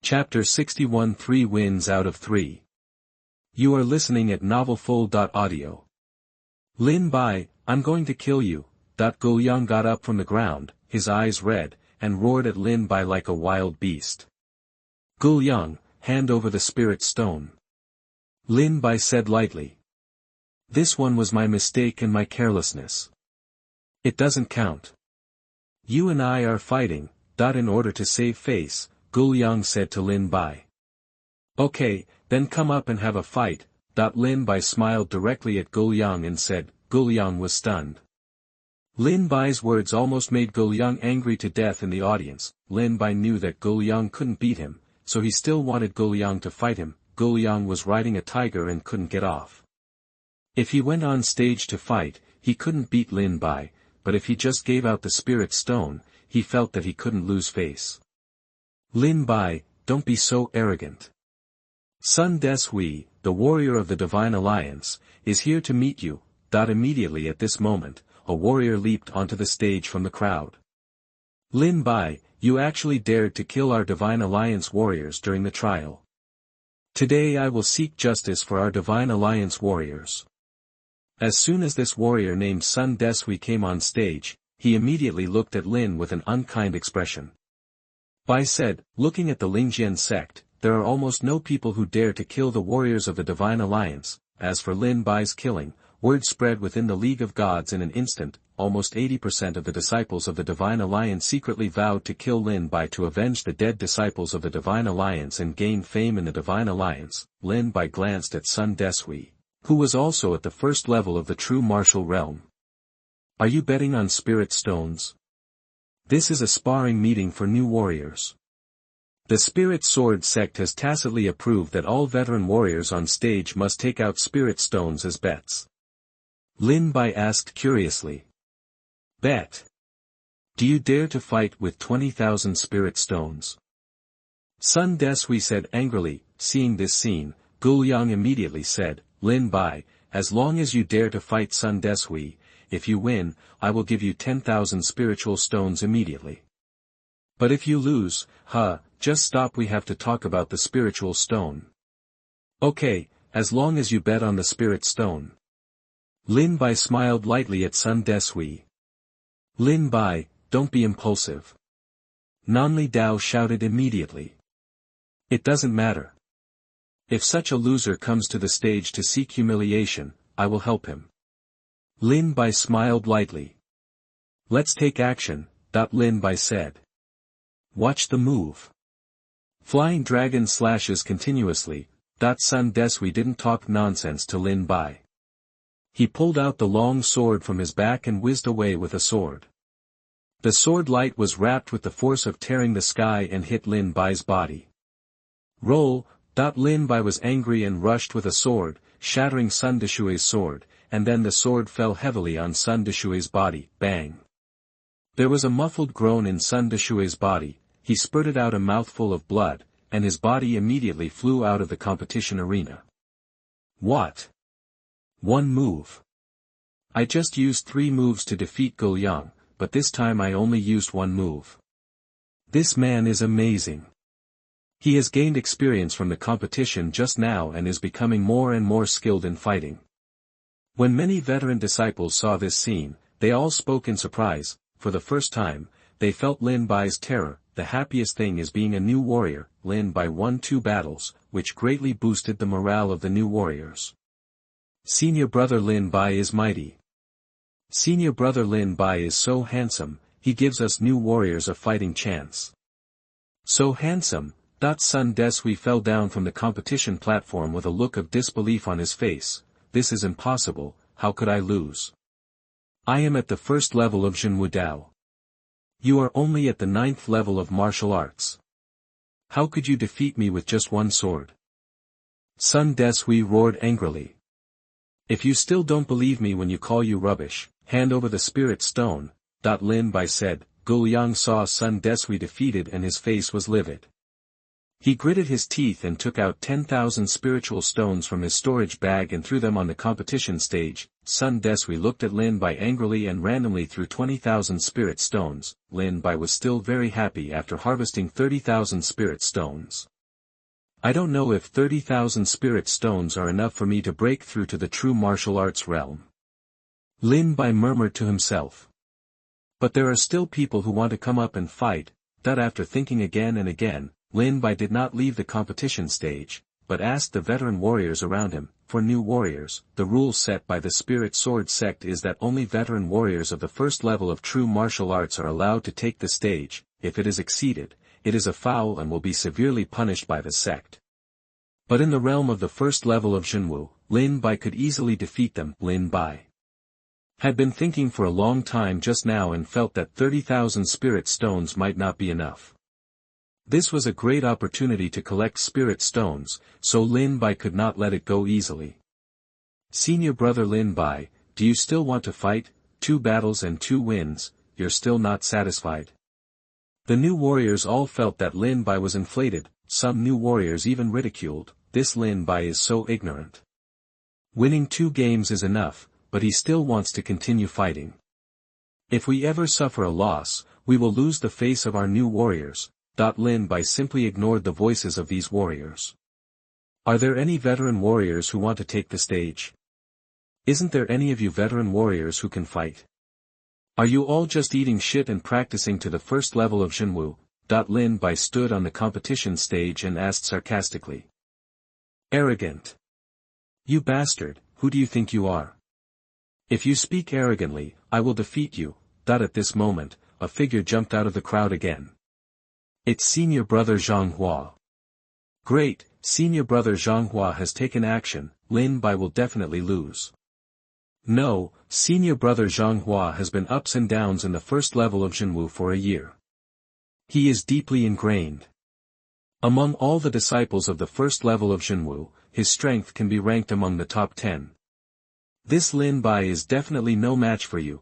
Chapter 61 3 wins out of 3. You are listening at novelfull.audio. Lin Bai, I'm going to kill you. Guoyang got up from the ground, his eyes red, and roared at Lin Bai like a wild beast. Guoyang, hand over the spirit stone. Lin Bai said lightly. This one was my mistake and my carelessness. It doesn't count. You and I are fighting, in order to save face, Guoyang said to Lin Bai. Okay, then come up and have a fight. Lin Bai smiled directly at Guoyang and said. Guoyang was stunned. Lin Bai's words almost made Guoyang angry to death in the audience. Lin Bai knew that Guoyang couldn't beat him, so he still wanted Guoyang to fight him. Guoyang was riding a tiger and couldn't get off. If he went on stage to fight, he couldn't beat Lin Bai, but if he just gave out the spirit stone, he felt that he couldn't lose face. Lin Bai, don't be so arrogant. Sun Deshui, the warrior of the Divine Alliance, is here to meet you. Immediately at this moment, a warrior leaped onto the stage from the crowd. Lin Bai, you actually dared to kill our Divine Alliance warriors during the trial. Today I will seek justice for our Divine Alliance warriors. As soon as this warrior named Sun Deshui came on stage, he immediately looked at Lin with an unkind expression. Bai said, looking at the Lingjian sect, there are almost no people who dare to kill the warriors of the Divine Alliance. As for Lin Bai's killing, word spread within the League of Gods in an instant. Almost 80% of the disciples of the Divine Alliance secretly vowed to kill Lin Bai to avenge the dead disciples of the Divine Alliance and gain fame in the Divine Alliance. Lin Bai glanced at Sun Deshui, who was also at the first level of the true martial realm. Are you betting on spirit stones? This is a sparring meeting for new warriors. The Spirit Sword sect has tacitly approved that all veteran warriors on stage must take out spirit stones as bets. Lin Bai asked curiously. Bet? Do you dare to fight with 20,000 spirit stones? Sun Deshui said angrily. Seeing this scene, Guoyang immediately said, Lin Bai, as long as you dare to fight Sun Deshui, if you win, I will give you 10,000 spiritual stones immediately. But if you lose, just stop, we have to talk about the spiritual stone. Okay, as long as you bet on the spirit stone. Lin Bai smiled lightly at Sun Deshui. Lin Bai, don't be impulsive. Nanli Dao shouted immediately. It doesn't matter. If such a loser comes to the stage to seek humiliation, I will help him. Lin Bai smiled lightly. Let's take action, Lin Bai said. Watch the move. Flying dragon slashes continuously. Sun Deshui didn't talk nonsense to Lin Bai. He pulled out the long sword from his back and whizzed away with a sword. The sword light was wrapped with the force of tearing the sky and hit Lin Bai's body. Roll. Lin Bai was angry and rushed with a sword, shattering Sun Deshui's sword, and then the sword fell heavily on Sun Deshui's body. Bang! There was a muffled groan in Sun Deshui's body. He spurted out a mouthful of blood, and his body immediately flew out of the competition arena. What? One move. I just used 3 moves to defeat Guoyang, but this time I only used 1 move. This man is amazing. He has gained experience from the competition just now and is becoming more and more skilled in fighting. When many veteran disciples saw this scene, they all spoke in surprise. For the first time, they felt Lin Bai's terror. The happiest thing is being a new warrior. Lin Bai won 2 battles, which greatly boosted the morale of the new warriors. Senior brother Lin Bai is mighty. Senior brother Lin Bai is so handsome, he gives us new warriors a fighting chance. So handsome. Sun Deshui fell down from the competition platform with a look of disbelief on his face. This is impossible, how could I lose? I am at the first level of Zhenwu Dao. You are only at the 9th level of martial arts. How could you defeat me with just 1 sword? Sun Deshui roared angrily. If you still don't believe me when you call you rubbish, hand over the spirit stone. Lin Bai said. Guoyang saw Sun Deshui defeated and his face was livid. He gritted his teeth and took out 10,000 spiritual stones from his storage bag and threw them on the competition stage. Sun Deshui looked at Lin Bai angrily and randomly threw 20,000 spirit stones. Lin Bai was still very happy after harvesting 30,000 spirit stones. I don't know if 30,000 spirit stones are enough for me to break through to the true martial arts realm. Lin Bai murmured to himself. But there are still people who want to come up and fight. That after thinking again and again, Lin Bai did not leave the competition stage, but asked the veteran warriors around him, for new warriors. The rule set by the Spirit Sword sect is that only veteran warriors of the first level of true martial arts are allowed to take the stage. If it is exceeded, it is a foul and will be severely punished by the sect. But in the realm of the first level of Zhenwu, Lin Bai could easily defeat them. Lin Bai had been thinking for a long time just now and felt that 30,000 spirit stones might not be enough. This was a great opportunity to collect spirit stones, so Lin Bai could not let it go easily. Senior brother Lin Bai, do you still want to fight? 2 battles and 2 wins, you're still not satisfied? The new warriors all felt that Lin Bai was inflated, some new warriors even ridiculed, this Lin Bai is so ignorant. Winning 2 games is enough, but he still wants to continue fighting. If we ever suffer a loss, we will lose the face of our new warriors. Lin Bai simply ignored the voices of these warriors. Are there any veteran warriors who want to take the stage? Isn't there any of you veteran warriors who can fight? Are you all just eating shit and practicing to the first level of Zhenwu? Lin Bai stood on the competition stage and asked sarcastically. Arrogant. You bastard, who do you think you are? If you speak arrogantly, I will defeat you. At this moment, a figure jumped out of the crowd again. It's senior brother Zheng. Great, senior brother Zheng has taken action, Lin Bai will definitely lose. No, senior brother Zheng has been ups and downs in the first level of Zhenwu for a year. He is deeply ingrained. Among all the disciples of the first level of Zhenwu, his strength can be ranked among the top 10. This Lin Bai is definitely no match for you.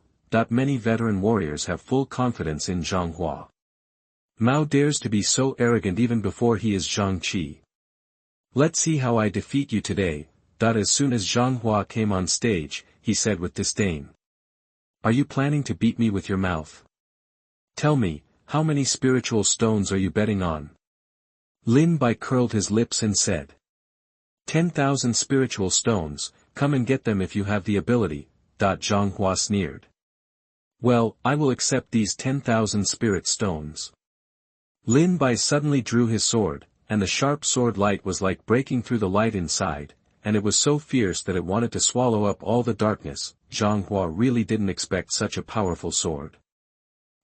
Many veteran warriors have full confidence in Zheng. Mao dares to be so arrogant even before he is Zhang Qi. Let's see how I defeat you today. As soon as Zheng came on stage, he said with disdain. Are you planning to beat me with your mouth? Tell me, how many spiritual stones are you betting on? Lin Bai curled his lips and said. 10,000 spiritual stones, come and get them if you have the ability. Zheng sneered. Well, I will accept these 10,000 spirit stones. Lin Bai suddenly drew his sword, and the sharp sword light was like breaking through the light inside, and it was so fierce that it wanted to swallow up all the darkness. Zheng really didn't expect such a powerful sword.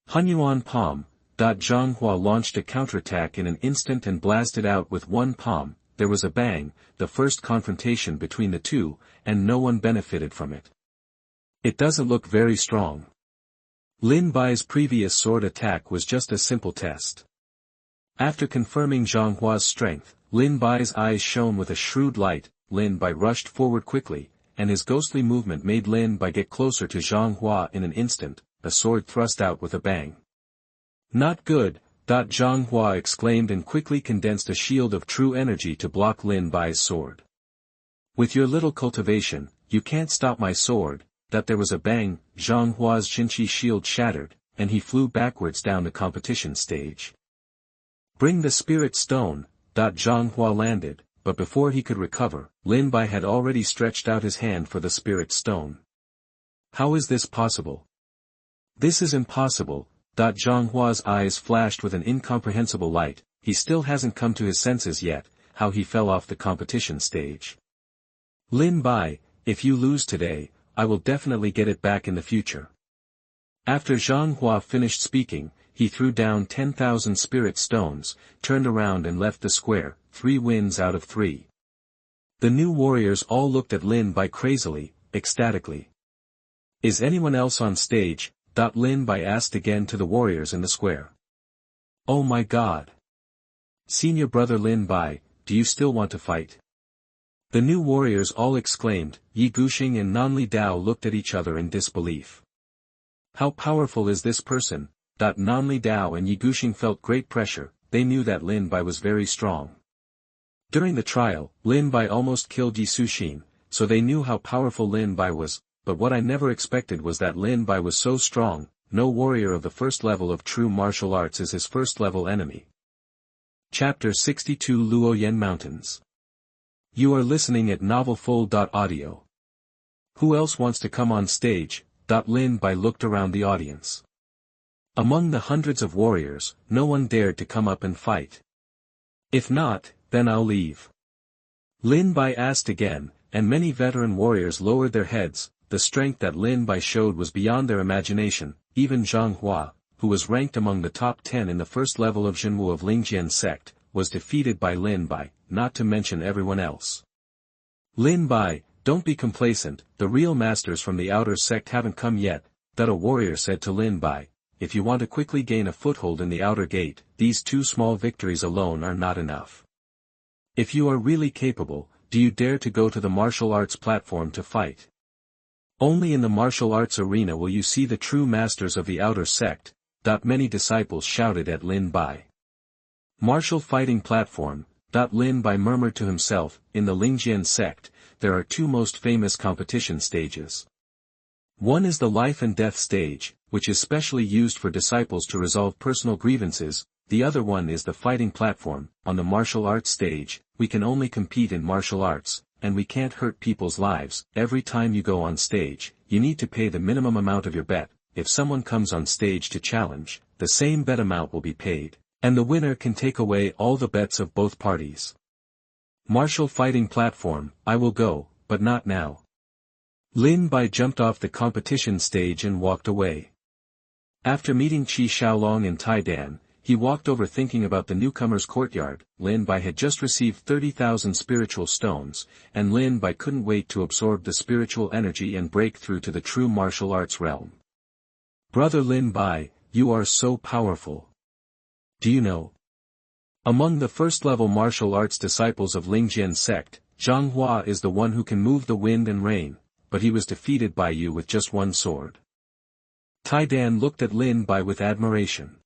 Hunyuan palm. Zheng launched a counterattack in an instant and blasted out with one palm. There was a bang, the first confrontation between the two, and no one benefited from it. It doesn't look very strong. Lin Bai's previous sword attack was just a simple test. After confirming Zheng strength, Lin Bai's eyes shone with a shrewd light. Lin Bai rushed forward quickly, and his ghostly movement made Lin Bai get closer to Zheng in an instant, a sword thrust out with a bang. Not good, Zheng exclaimed and quickly condensed a shield of true energy to block Lin Bai's sword. With your little cultivation, you can't stop my sword. There was a bang, Zheng Jinchi shield shattered, and he flew backwards down the competition stage. Bring the spirit stone. Zheng landed, but before he could recover, Lin Bai had already stretched out his hand for the spirit stone. How is this possible? This is impossible. Zheng eyes flashed with an incomprehensible light. He still hasn't come to his senses yet, how he fell off the competition stage. Lin Bai, if you lose today, I will definitely get it back in the future. After Zheng finished speaking, he threw down 10,000 spirit stones, turned around and left the square. 3 wins out of 3. The new warriors all looked at Lin Bai crazily, ecstatically. Is anyone else on stage? Lin Bai asked again to the warriors in the square. Oh my god! Senior brother Lin Bai, do you still want to fight? The new warriors all exclaimed. Yi Guxing and Nanli Dao looked at each other in disbelief. How powerful is this person? Nanli Dao and Yi Guxing felt great pressure. They knew that Lin Bai was very strong. During the trial, Lin Bai almost killed Yi Suxin, so they knew how powerful Lin Bai was, but what I never expected was that Lin Bai was so strong. No warrior of the first level of true martial arts is his first level enemy. Chapter 62 Luoyan Mountains. You are listening at novelfull.audio. Who else wants to come on stage? Lin Bai looked around the audience. Among the hundreds of warriors, no one dared to come up and fight. If not, then I'll leave. Lin Bai asked again, and many veteran warriors lowered their heads. The strength that Lin Bai showed was beyond their imagination. Even Zheng Hua, who was ranked among the top 10 in the first level of Zhenwu of Lingjian sect, was defeated by Lin Bai, not to mention everyone else. Lin Bai, don't be complacent, the real masters from the outer sect haven't come yet, that a warrior said to Lin Bai. If you want to quickly gain a foothold in the outer gate, these 2 small victories alone are not enough. If you are really capable, do you dare to go to the martial arts platform to fight? Only in the martial arts arena will you see the true masters of the outer sect. Many disciples shouted at Lin Bai. Martial fighting platform. Lin Bai murmured to himself, in the Lingjian sect, there are 2 most famous competition stages. One is the life and death stage, which is specially used for disciples to resolve personal grievances. The other one is the fighting platform. On the martial arts stage, we can only compete in martial arts, and we can't hurt people's lives. Every time you go on stage, you need to pay the minimum amount of your bet. If someone comes on stage to challenge, the same bet amount will be paid, and the winner can take away all the bets of both parties. Martial fighting platform, I will go, but not now. Lin Bai jumped off the competition stage and walked away. After meeting Qi Xiaolong in Taidan, he walked over thinking about the newcomer's courtyard. Lin Bai had just received 30,000 spiritual stones, and Lin Bai couldn't wait to absorb the spiritual energy and break through to the true martial arts realm. Brother Lin Bai, you are so powerful. Do you know? Among the first-level martial arts disciples of Lingjian sect, Zhang Hua is the one who can move the wind and rain, but he was defeated by you with just 1 sword. Taidan looked at Lin Bai with admiration.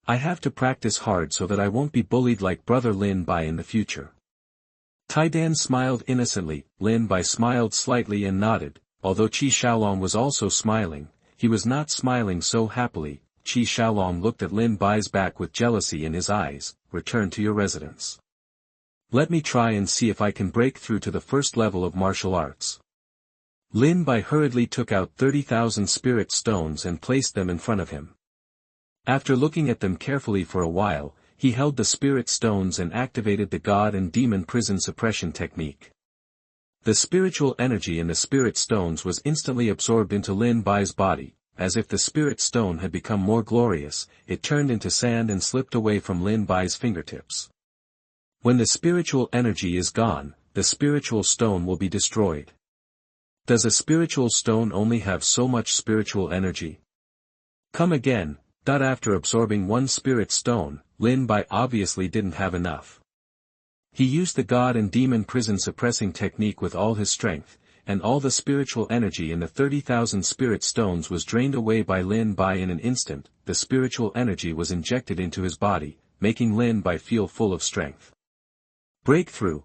I have to practice hard so that I won't be bullied like brother Lin Bai in the future. Taidan smiled innocently. Lin Bai smiled slightly and nodded. Although Qi Xiaolong was also smiling, he was not smiling so happily. Qi Xiaolong looked at Lin Bai's back with jealousy in his eyes. Return to your residence. Let me try and see if I can break through to the first level of martial arts. Lin Bai hurriedly took out 30,000 spirit stones and placed them in front of him. After looking at them carefully for a while, he held the spirit stones and activated the god and demon prison suppression technique. The spiritual energy in the spirit stones was instantly absorbed into Lin Bai's body. As if the spirit stone had become more glorious, it turned into sand and slipped away from Lin Bai's fingertips. When the spiritual energy is gone, the spiritual stone will be destroyed. Does a spiritual stone only have so much spiritual energy? Come again. After absorbing 1 spirit stone, Lin Bai obviously didn't have enough. He used the god and demon prison suppressing technique with all his strength, and all the spiritual energy in the 30,000 spirit stones was drained away by Lin Bai in an instant. The spiritual energy was injected into his body, making Lin Bai feel full of strength. Breakthrough!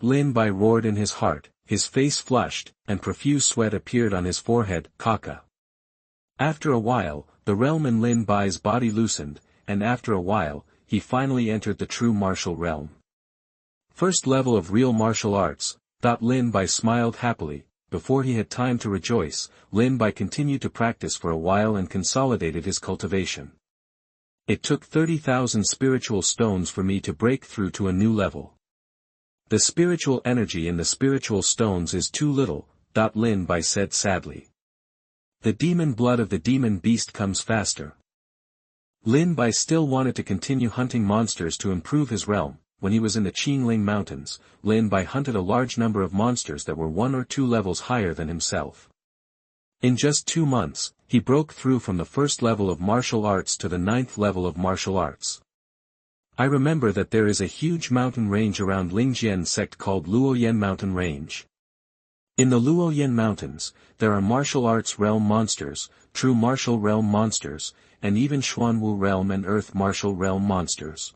Lin Bai roared in his heart, his face flushed, and profuse sweat appeared on his forehead. Kaka. After a while, the realm in Lin Bai's body loosened, and after a while, he finally entered the true martial realm. First level of real martial arts. Lin Bai smiled happily. Before he had time to rejoice, Lin Bai continued to practice for a while and consolidated his cultivation. It took 30,000 spiritual stones for me to break through to a new level. The spiritual energy in the spiritual stones is too little, Lin Bai said sadly. The demon blood of the demon beast comes faster. Lin Bai still wanted to continue hunting monsters to improve his realm. When he was in the Qingling Mountains, Lin Bai hunted a large number of monsters that were 1 or 2 levels higher than himself. In just 2 months, he broke through from the first level of martial arts to the 9th level of martial arts. I remember that there is a huge mountain range around Lingjian sect called Luoyan Mountain Range. In the Luoyan Mountains, there are martial arts realm monsters, true martial realm monsters, and even Xuanwu realm and earth martial realm monsters.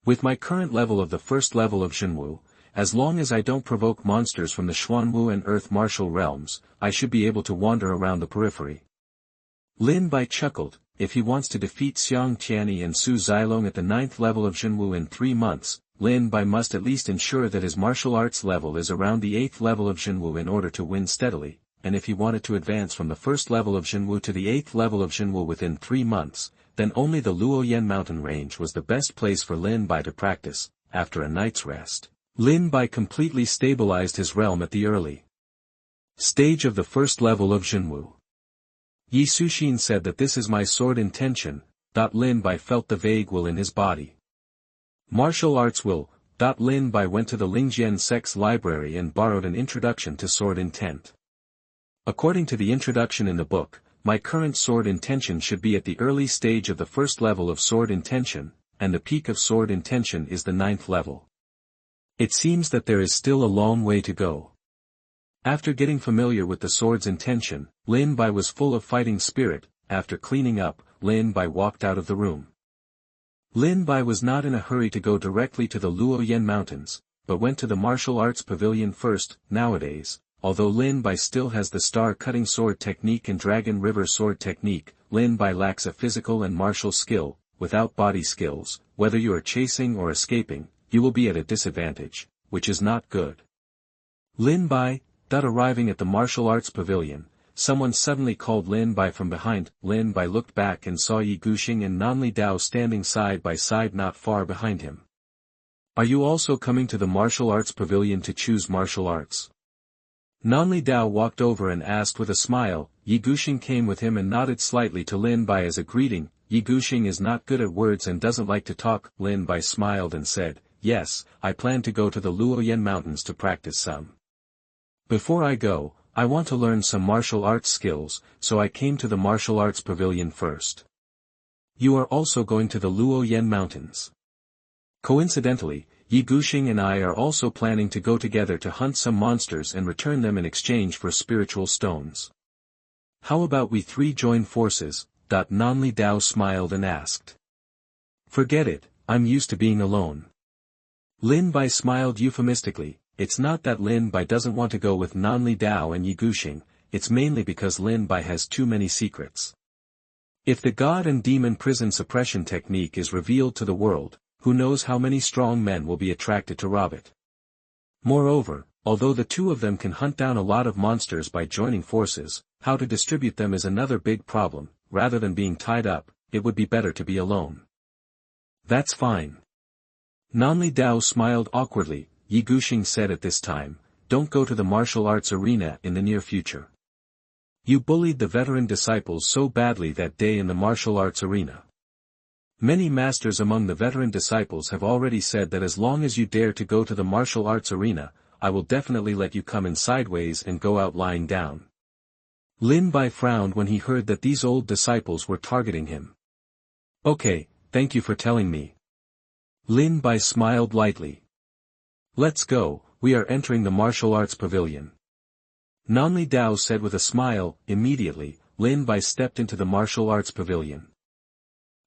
With my current level of the first level of Zhenwu, as long as I don't provoke monsters from the Xuanwu and earth martial realms, I should be able to wander around the periphery. Lin Bai chuckled. If he wants to defeat Xiang Tianyi and Su Zilong at the 9th level of Zhenwu in 3 months, Lin Bai must at least ensure that his martial arts level is around the 8th level of Zhenwu in order to win steadily, and if he wanted to advance from the 1st level of Zhenwu to the 8th level of Zhenwu within 3 months, then only the Luoyan mountain range was the best place for Lin Bai to practice. After a night's rest, Lin Bai completely stabilized his realm at the early stage of the 1st level of Zhenwu. Yi Suxin said that this is my sword intention. Lin Bai felt the vague will in his body. Martial arts will. Lin Bai went to the Lingjian Sect's library and borrowed an introduction to sword intent. According to the introduction in the book, my current sword intention should be at the early stage of the 1st level of sword intention, and the peak of sword intention is the 9th level. It seems that there is still a long way to go. After getting familiar with the sword's intention, Lin Bai was full of fighting spirit. After cleaning up, Lin Bai walked out of the room. Lin Bai was not in a hurry to go directly to the Luoyan mountains, but went to the martial arts pavilion first. Nowadays, although Lin Bai still has the star-cutting sword technique and Dragon River sword technique, Lin Bai lacks a physical and martial skill. Without body skills, whether you are chasing or escaping, you will be at a disadvantage, which is not good. Lin Bai. Arriving at the martial arts pavilion, someone suddenly called Lin Bai from behind. Lin Bai looked back and saw Yi Guxing and Nanli Dao standing side by side not far behind him. Are you also coming to the martial arts pavilion to choose martial arts? Nanli Dao walked over and asked with a smile. Yi Guxing came with him and nodded slightly to Lin Bai as a greeting. Yi Guxing is not good at words and doesn't like to talk. Lin Bai smiled and said, yes, I plan to go to the Luoyan mountains to practice some. Before I go, I want to learn some martial arts skills, so I came to the martial arts pavilion first. You are also going to the Luoyan mountains. Coincidentally, Yi Guxing and I are also planning to go together to hunt some monsters and return them in exchange for spiritual stones. How about we 3 join forces? Nanli Dao smiled and asked. Forget it, I'm used to being alone. Lin Bai smiled euphemistically. It's not that Lin Bai doesn't want to go with Nanli Dao and Yi Guxing, it's mainly because Lin Bai has too many secrets. If the God and Demon prison suppression technique is revealed to the world, who knows how many strong men will be attracted to rob it. Moreover, although the 2 of them can hunt down a lot of monsters by joining forces, how to distribute them is another big problem. Rather than being tied up, it would be better to be alone. That's fine. Nanli Dao smiled awkwardly. Yi Guxing said at this time, don't go to the martial arts arena in the near future. You bullied the veteran disciples so badly that day in the martial arts arena. Many masters among the veteran disciples have already said that as long as you dare to go to the martial arts arena, I will definitely let you come in sideways and go out lying down. Lin Bai frowned when he heard that these old disciples were targeting him. Okay, thank you for telling me. Lin Bai smiled lightly. Let's go, we are entering the martial arts pavilion. Nanli Dao said with a smile. Immediately, Lin Bai stepped into the martial arts pavilion.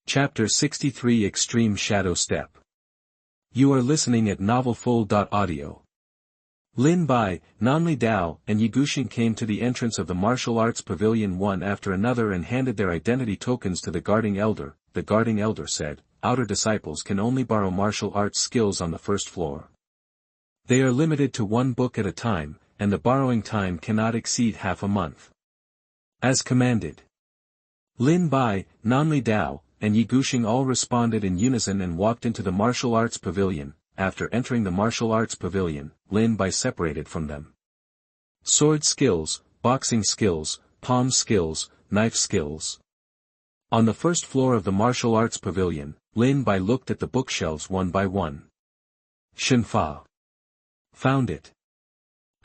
Chapter 63 Extreme Shadow Step. You are listening at novelfull.audio. Lin Bai, Nanli Dao, and Yi Guxing came to the entrance of the martial arts pavilion one after another and handed their identity tokens to the guarding elder. The guarding elder said, outer disciples can only borrow martial arts skills on the 1st floor. They are limited to 1 book at a time, and the borrowing time cannot exceed half a month. As commanded. Lin Bai, Nanli Dao, and Yi Guxing all responded in unison and walked into the martial arts pavilion. After entering the martial arts pavilion, Lin Bai separated from them. Sword skills, boxing skills, palm skills, knife skills. On the 1st floor of the martial arts pavilion, Lin Bai looked at the bookshelves one by one. Shenfa. Found it.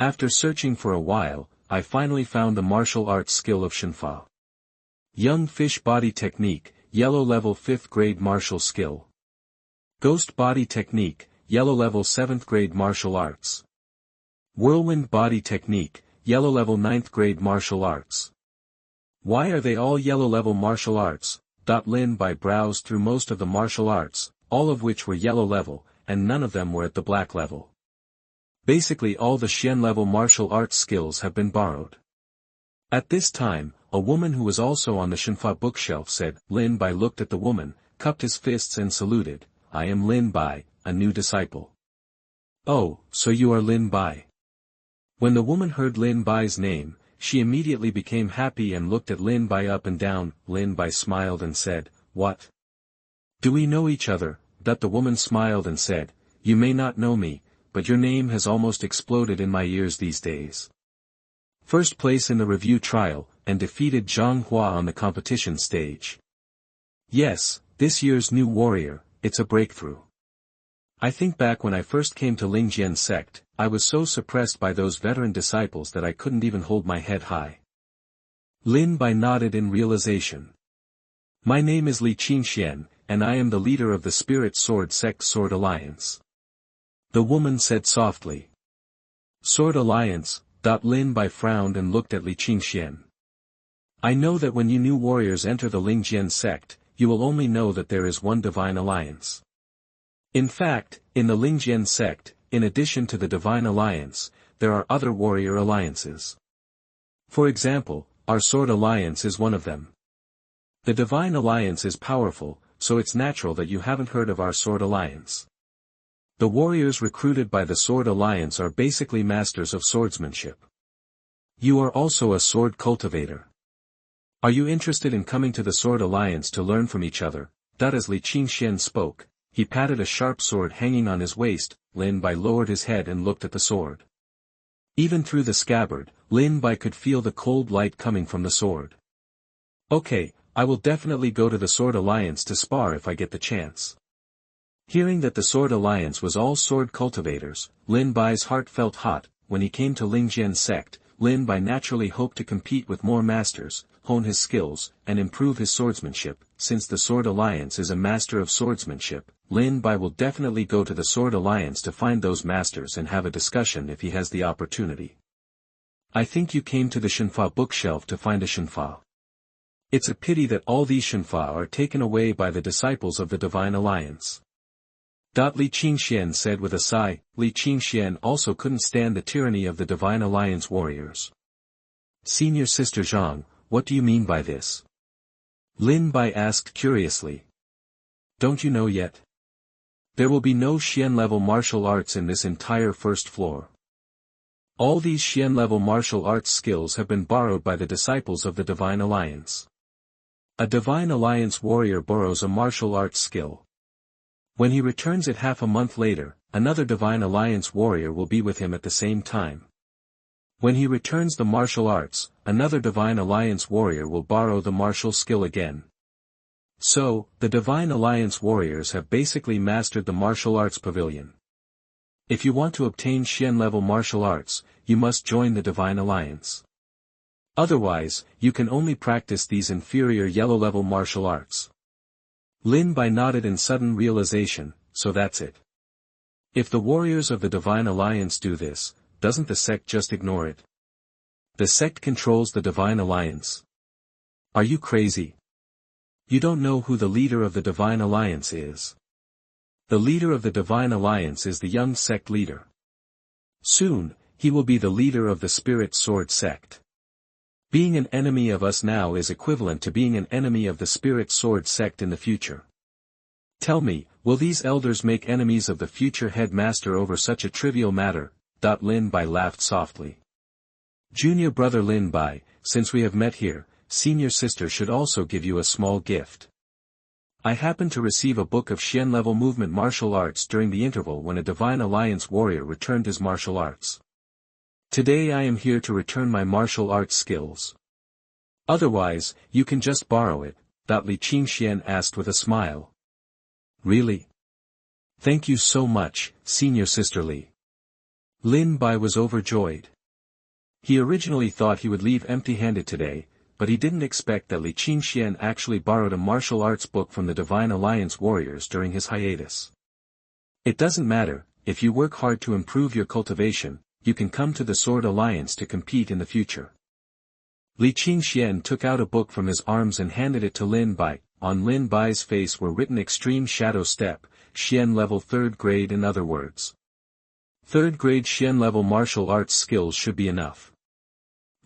After searching for a while, I finally found the martial arts skill of Shenfa. Young Fish Body Technique, Yellow Level 5th Grade Martial Skill. Ghost Body Technique, Yellow Level 7th Grade Martial Arts. Whirlwind Body Technique, Yellow Level 9th Grade Martial Arts. Why are they all Yellow Level Martial Arts? Lin Bai browsed through most of the martial arts, all of which were Yellow Level, and none of them were at the Black Level. Basically all the Xian level martial arts skills have been borrowed. At this time, a woman who was also on the Shenfa bookshelf said. Lin Bai looked at the woman, cupped his fists and saluted. I am Lin Bai, a new disciple. Oh, so you are Lin Bai. When the woman heard Lin Bai's name, she immediately became happy and looked at Lin Bai up and down. Lin Bai smiled and said, What? Do we know each other? That the woman smiled and said, You may not know me, but your name has almost exploded in my ears these days. First place in the review trial, and defeated Zheng Hua on the competition stage. Yes, this year's new warrior, it's a breakthrough. I think back when I first came to Lingjian sect, I was so suppressed by those veteran disciples that I couldn't even hold my head high. Lin Bai nodded in realization. My name is Li Qingxian, and I am the leader of the Spirit Sword Sect Sword Alliance. The woman said softly. Sword Alliance. Lin Bai frowned and looked at Li Qingxian. I know that when you new warriors enter the Lingjian sect, you will only know that there is one divine alliance. In fact, in the Lingjian sect, in addition to the divine alliance, there are other warrior alliances. For example, our sword alliance is one of them. The divine alliance is powerful, so it's natural that you haven't heard of our sword alliance. The warriors recruited by the Sword Alliance are basically masters of swordsmanship. You are also a sword cultivator. Are you interested in coming to the Sword Alliance to learn from each other? As Li Qingxian spoke, he patted a sharp sword hanging on his waist. Lin Bai lowered his head and looked at the sword. Even through the scabbard, Lin Bai could feel the cold light coming from the sword. Okay, I will definitely go to the Sword Alliance to spar if I get the chance. Hearing that the Sword Alliance was all sword cultivators, Lin Bai's heart felt hot. When he came to Lingjian sect, Lin Bai naturally hoped to compete with more masters, hone his skills, and improve his swordsmanship. Since the Sword Alliance is a master of swordsmanship, Lin Bai will definitely go to the Sword Alliance to find those masters and have a discussion if he has the opportunity. I think you came to the Shenfa bookshelf to find a Shenfa. It's a pity that all these Shenfa are taken away by the disciples of the Divine Alliance. Li Qingxian said with a sigh. Li Qingxian also couldn't stand the tyranny of the Divine Alliance warriors. Senior Sister Zheng, what do you mean by this? Lin Bai asked curiously. Don't you know yet? There will be no Xian-level martial arts in this entire first floor. All these Xian-level martial arts skills have been borrowed by the disciples of the Divine Alliance. A Divine Alliance warrior borrows a martial arts skill. When he returns it half a month later, another Divine Alliance warrior will be with him at the same time. When he returns the martial arts, another Divine Alliance warrior will borrow the martial skill again. So, the Divine Alliance warriors have basically mastered the martial arts pavilion. If you want to obtain Xian-level martial arts, you must join the Divine Alliance. Otherwise, you can only practice these inferior yellow-level martial arts. Lin Bai nodded in sudden realization. So that's it. If the warriors of the Divine Alliance do this, doesn't the sect just ignore it? The sect controls the Divine Alliance. Are you crazy? You don't know who the leader of the Divine Alliance is. The leader of the Divine Alliance is the young sect leader. Soon, he will be the leader of the Spirit Sword sect. Being an enemy of us now is equivalent to being an enemy of the Spirit Sword sect in the future. Tell me, will these elders make enemies of the future headmaster over such a trivial matter? Lin Bai laughed softly. Junior brother Lin Bai, since we have met here, senior sister should also give you a small gift. I happened to receive a book of Xian-level movement martial arts during the interval when a Divine Alliance warrior returned his martial arts. Today I am here to return my martial arts skills. Otherwise, you can just borrow it. Li Qingxian asked with a smile. Really? Thank you so much, senior sister Li. Lin Bai was overjoyed. He originally thought he would leave empty-handed today, but he didn't expect that Li Qingxian actually borrowed a martial arts book from the Divine Alliance warriors during his hiatus. It doesn't matter, if you work hard to improve your cultivation, you can come to the Sword Alliance to compete in the future. Li Qingxian took out a book from his arms and handed it to Lin Bai. On Lin Bai's face were written Extreme Shadow Step, Xian level 3rd grade in other words. 3rd grade Xian level martial arts skills should be enough.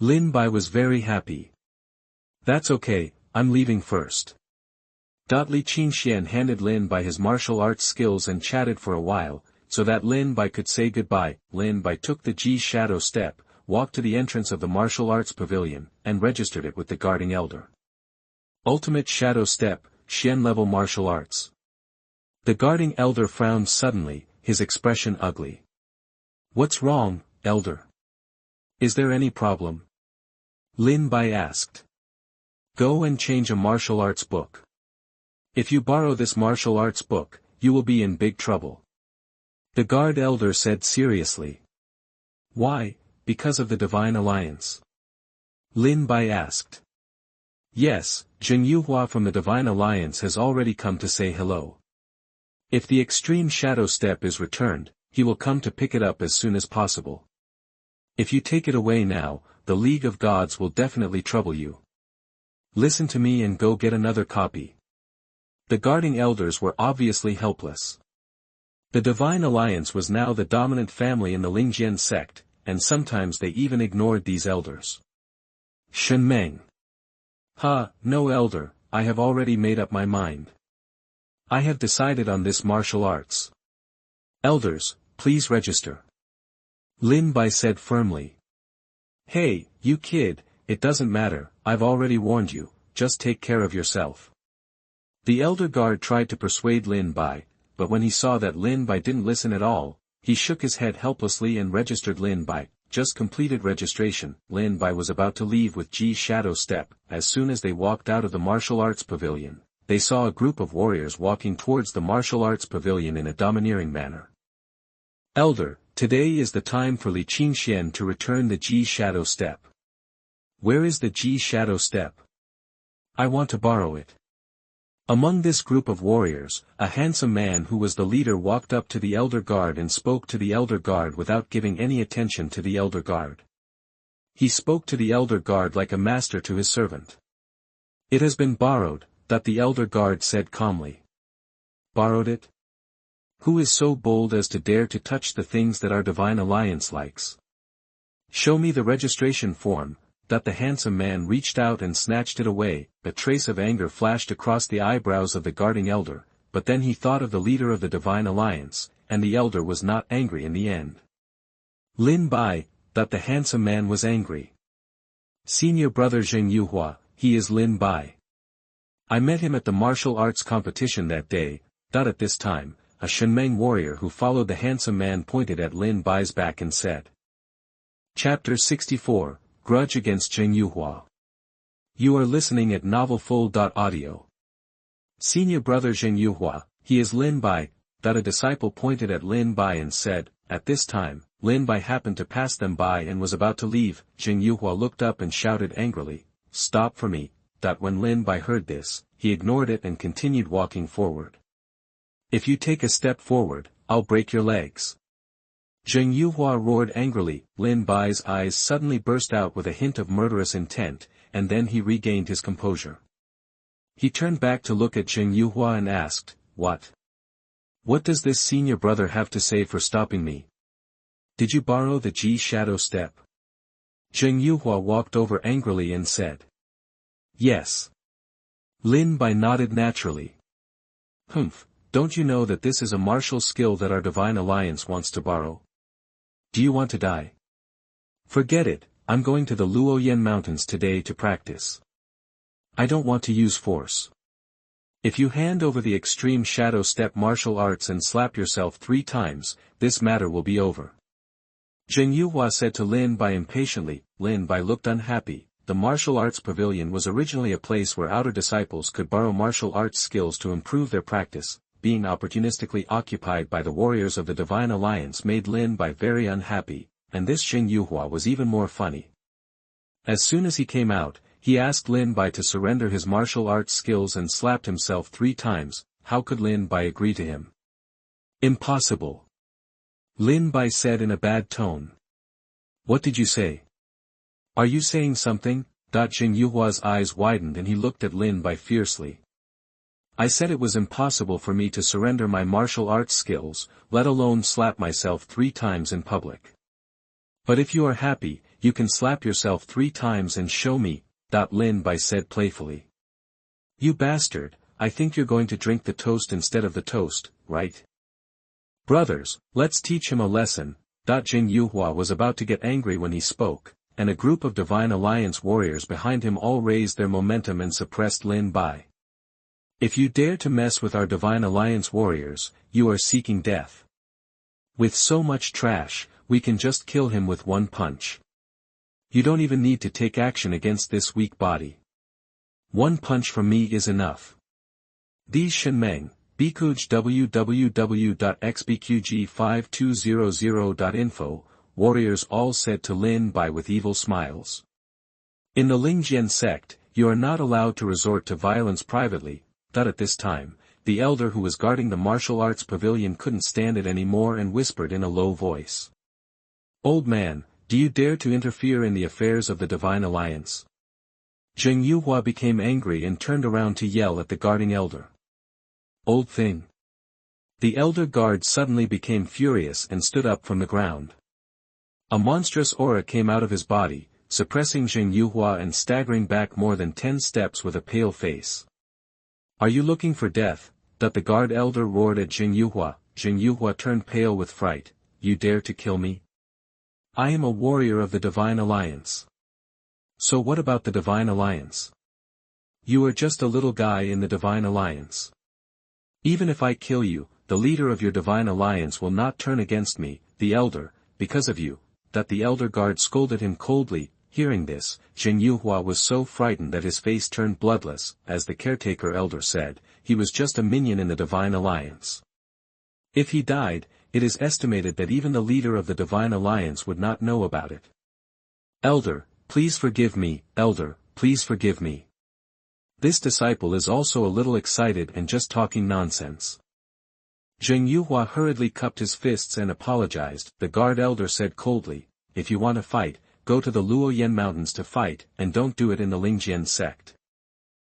Lin Bai was very happy. That's okay, I'm leaving first. Li Qingxian handed Lin Bai his martial arts skills and chatted for a while, so that Lin Bai could say goodbye. Lin Bai took the Ji Shadow Step, walked to the entrance of the martial arts pavilion, and registered it with the guarding elder. Ultimate Shadow Step, Xian level martial arts. The guarding elder frowned suddenly, his expression ugly. What's wrong, elder? Is there any problem? Lin Bai asked. Go and change a martial arts book. If you borrow this martial arts book, you will be in big trouble. The guard elder said seriously. Why, because of the Divine Alliance? Lin Bai asked. Yes, Zheng Yuhua from the Divine Alliance has already come to say hello. If the Extreme Shadow Step is returned, he will come to pick it up as soon as possible. If you take it away now, the League of Gods will definitely trouble you. Listen to me and go get another copy. The guarding elders were obviously helpless. The Divine Alliance was now the dominant family in the Lingjian sect, and sometimes they even ignored these elders. Shenmeng. No elder, I have already made up my mind. I have decided on this martial arts. Elders, please register. Lin Bai said firmly. Hey, you kid, it doesn't matter, I've already warned you, just take care of yourself. The elder guard tried to persuade Lin Bai, but when he saw that Lin Bai didn't listen at all, he shook his head helplessly and registered Lin Bai. Just completed registration. Lin Bai was about to leave with Ji Shadow Step. As soon as they walked out of the martial arts pavilion, they saw a group of warriors walking towards the martial arts pavilion in a domineering manner. Elder, today is the time for Li Qingxian to return the Ji Shadow Step. Where is the Ji Shadow Step? I want to borrow it. Among this group of warriors, a handsome man who was the leader walked up to the elder guard and spoke to the elder guard without giving any attention to the elder guard. He spoke to the elder guard like a master to his servant. It has been borrowed, that the elder guard said calmly. Borrowed it? Who is so bold as to dare to touch the things that our Divine Alliance likes? Show me the registration form. That the handsome man reached out and snatched it away. A trace of anger flashed across the eyebrows of the guarding elder, but then he thought of the leader of the Divine Alliance, and the elder was not angry in the end. Lin Bai, that the handsome man was angry. Senior brother Zheng Yuhua, he is Lin Bai. I met him at the martial arts competition that day. At this time, a Shenmeng warrior who followed the handsome man pointed at Lin Bai's back and said. Chapter 64. Grudge against Zheng Yuhua. You are listening at novelfull.audio. Senior brother Zheng Yuhua, he is Lin Bai. A disciple pointed at Lin Bai and said. At this time, Lin Bai happened to pass them by and was about to leave. Zheng Yuhua looked up and shouted angrily, Stop for me. When Lin Bai heard this, he ignored it and continued walking forward. If you take a step forward, I'll break your legs. Zheng Yuhua roared angrily. Lin Bai's eyes suddenly burst out with a hint of murderous intent, and then he regained his composure. He turned back to look at Zheng Yuhua and asked, What? What does this senior brother have to say for stopping me? Did you borrow the Ji Shadow Step? Zheng Yuhua walked over angrily and said. Yes. Lin Bai nodded naturally. Don't you know that this is a martial skill that our Divine Alliance wants to borrow? Do you want to die? Forget it, I'm going to the Luoyan mountains today to practice. I don't want to use force. If you hand over the Extreme Shadow Step martial arts and slap yourself 3 times, this matter will be over. Zheng Yuhua said to Lin Bai impatiently. Lin Bai looked unhappy. The martial arts pavilion was originally a place where outer disciples could borrow martial arts skills to improve their practice. Being opportunistically occupied by the warriors of the Divine Alliance made Lin Bai very unhappy, and this Zheng Yuhua was even more funny. As soon as he came out, he asked Lin Bai to surrender his martial arts skills and slapped himself 3 times. How could Lin Bai agree to him? Impossible. Lin Bai said in a bad tone. What did you say? Are you saying something? Zheng Yuhua's eyes widened and he looked at Lin Bai fiercely. I said it was impossible for me to surrender my martial arts skills, let alone slap myself 3 times in public. But if you are happy, you can slap yourself 3 times and show me. Lin Bai said playfully. You bastard, I think you're going to drink the toast instead of the toast, right? Brothers, let's teach him a lesson. Jing Yuhua was about to get angry when he spoke, and a group of Divine Alliance warriors behind him all raised their momentum and suppressed Lin Bai. If you dare to mess with our Divine Alliance warriors, you are seeking death. With so much trash, we can just kill him with one punch. You don't even need to take action against this weak body. One punch from me is enough. These Shenmeng, Bikuj www.xbqg5200.info, warriors all said to Lin Bai with evil smiles. In the Lingjian sect, you are not allowed to resort to violence privately. At this time, the elder who was guarding the martial arts pavilion couldn't stand it anymore and whispered in a low voice. Old man, do you dare to interfere in the affairs of the Divine Alliance? Zheng Yuhua became angry and turned around to yell at the guarding elder. Old thing. The elder guard suddenly became furious and stood up from the ground. A monstrous aura came out of his body, suppressing Zheng Yuhua and staggering back more than 10 steps with a pale face. Are you looking for death? The guard elder roared at Zheng Yuhua. Zheng Yuhua turned pale with fright. You dare to kill me? I am a warrior of the Divine Alliance. So what about the Divine Alliance? You are just a little guy in the Divine Alliance. Even if I kill you, the leader of your Divine Alliance will not turn against me, the elder, because of you. The elder guard scolded him coldly. Hearing this, Zheng Yuhua was so frightened that his face turned bloodless. As the caretaker elder said, he was just a minion in the Divine Alliance. If he died, it is estimated that even the leader of the Divine Alliance would not know about it. Elder, please forgive me, elder, please forgive me. This disciple is also a little excited and just talking nonsense. Zheng Yuhua hurriedly cupped his fists and apologized. The guard elder said coldly, if you want to fight, go to the Luoyan mountains to fight, and don't do it in the Lingjian sect.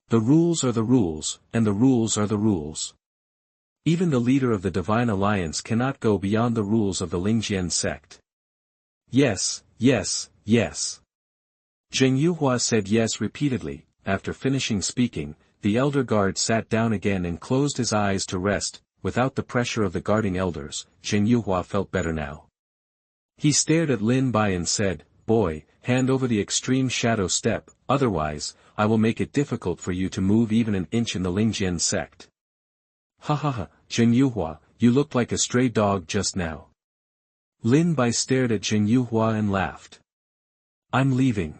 The rules are the rules, and the rules are the rules. Even the leader of the Divine Alliance cannot go beyond the rules of the Lingjian sect. Yes, yes, yes. Zheng Yuhua said yes repeatedly. After finishing speaking, the elder guard sat down again and closed his eyes to rest. Without the pressure of the guarding elders, Zheng Yuhua felt better now. He stared at Lin Bai and said, boy, hand over the extreme shadow step, otherwise, I will make it difficult for you to move even an inch in the Lingjian sect. Ha ha ha, Zheng Yuhua, you looked like a stray dog just now. Lin Bai stared at Zheng Yuhua and laughed. I'm leaving.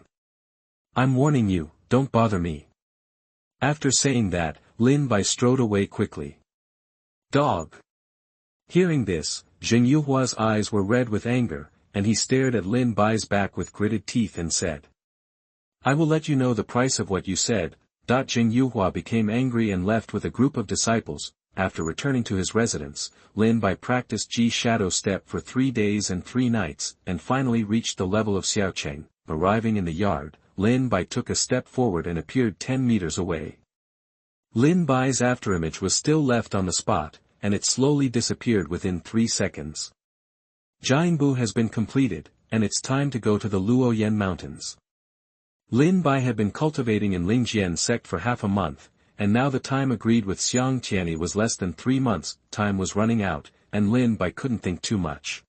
I'm warning you, don't bother me. After saying that, Lin Bai strode away quickly. Dog. Hearing this, Zheng Yuhua's eyes were red with anger, and he stared at Lin Bai's back with gritted teeth and said, I will let you know the price of what you said. Zheng Yuhua became angry and left with a group of disciples. After returning to his residence, Lin Bai practiced Ji Shadow Step for 3 days and 3 nights, and finally reached the level of Xiaocheng. Arriving in the yard, Lin Bai took a step forward and appeared 10 meters away. Lin Bai's afterimage was still left on the spot, and it slowly disappeared within 3 seconds. Jianbu has been completed, and it's time to go to the Luoyan mountains. Lin Bai had been cultivating in Lingjian sect for half a month, and now the time agreed with Xiang Tianyi was less than 3 months. Time was running out, and Lin Bai couldn't think too much.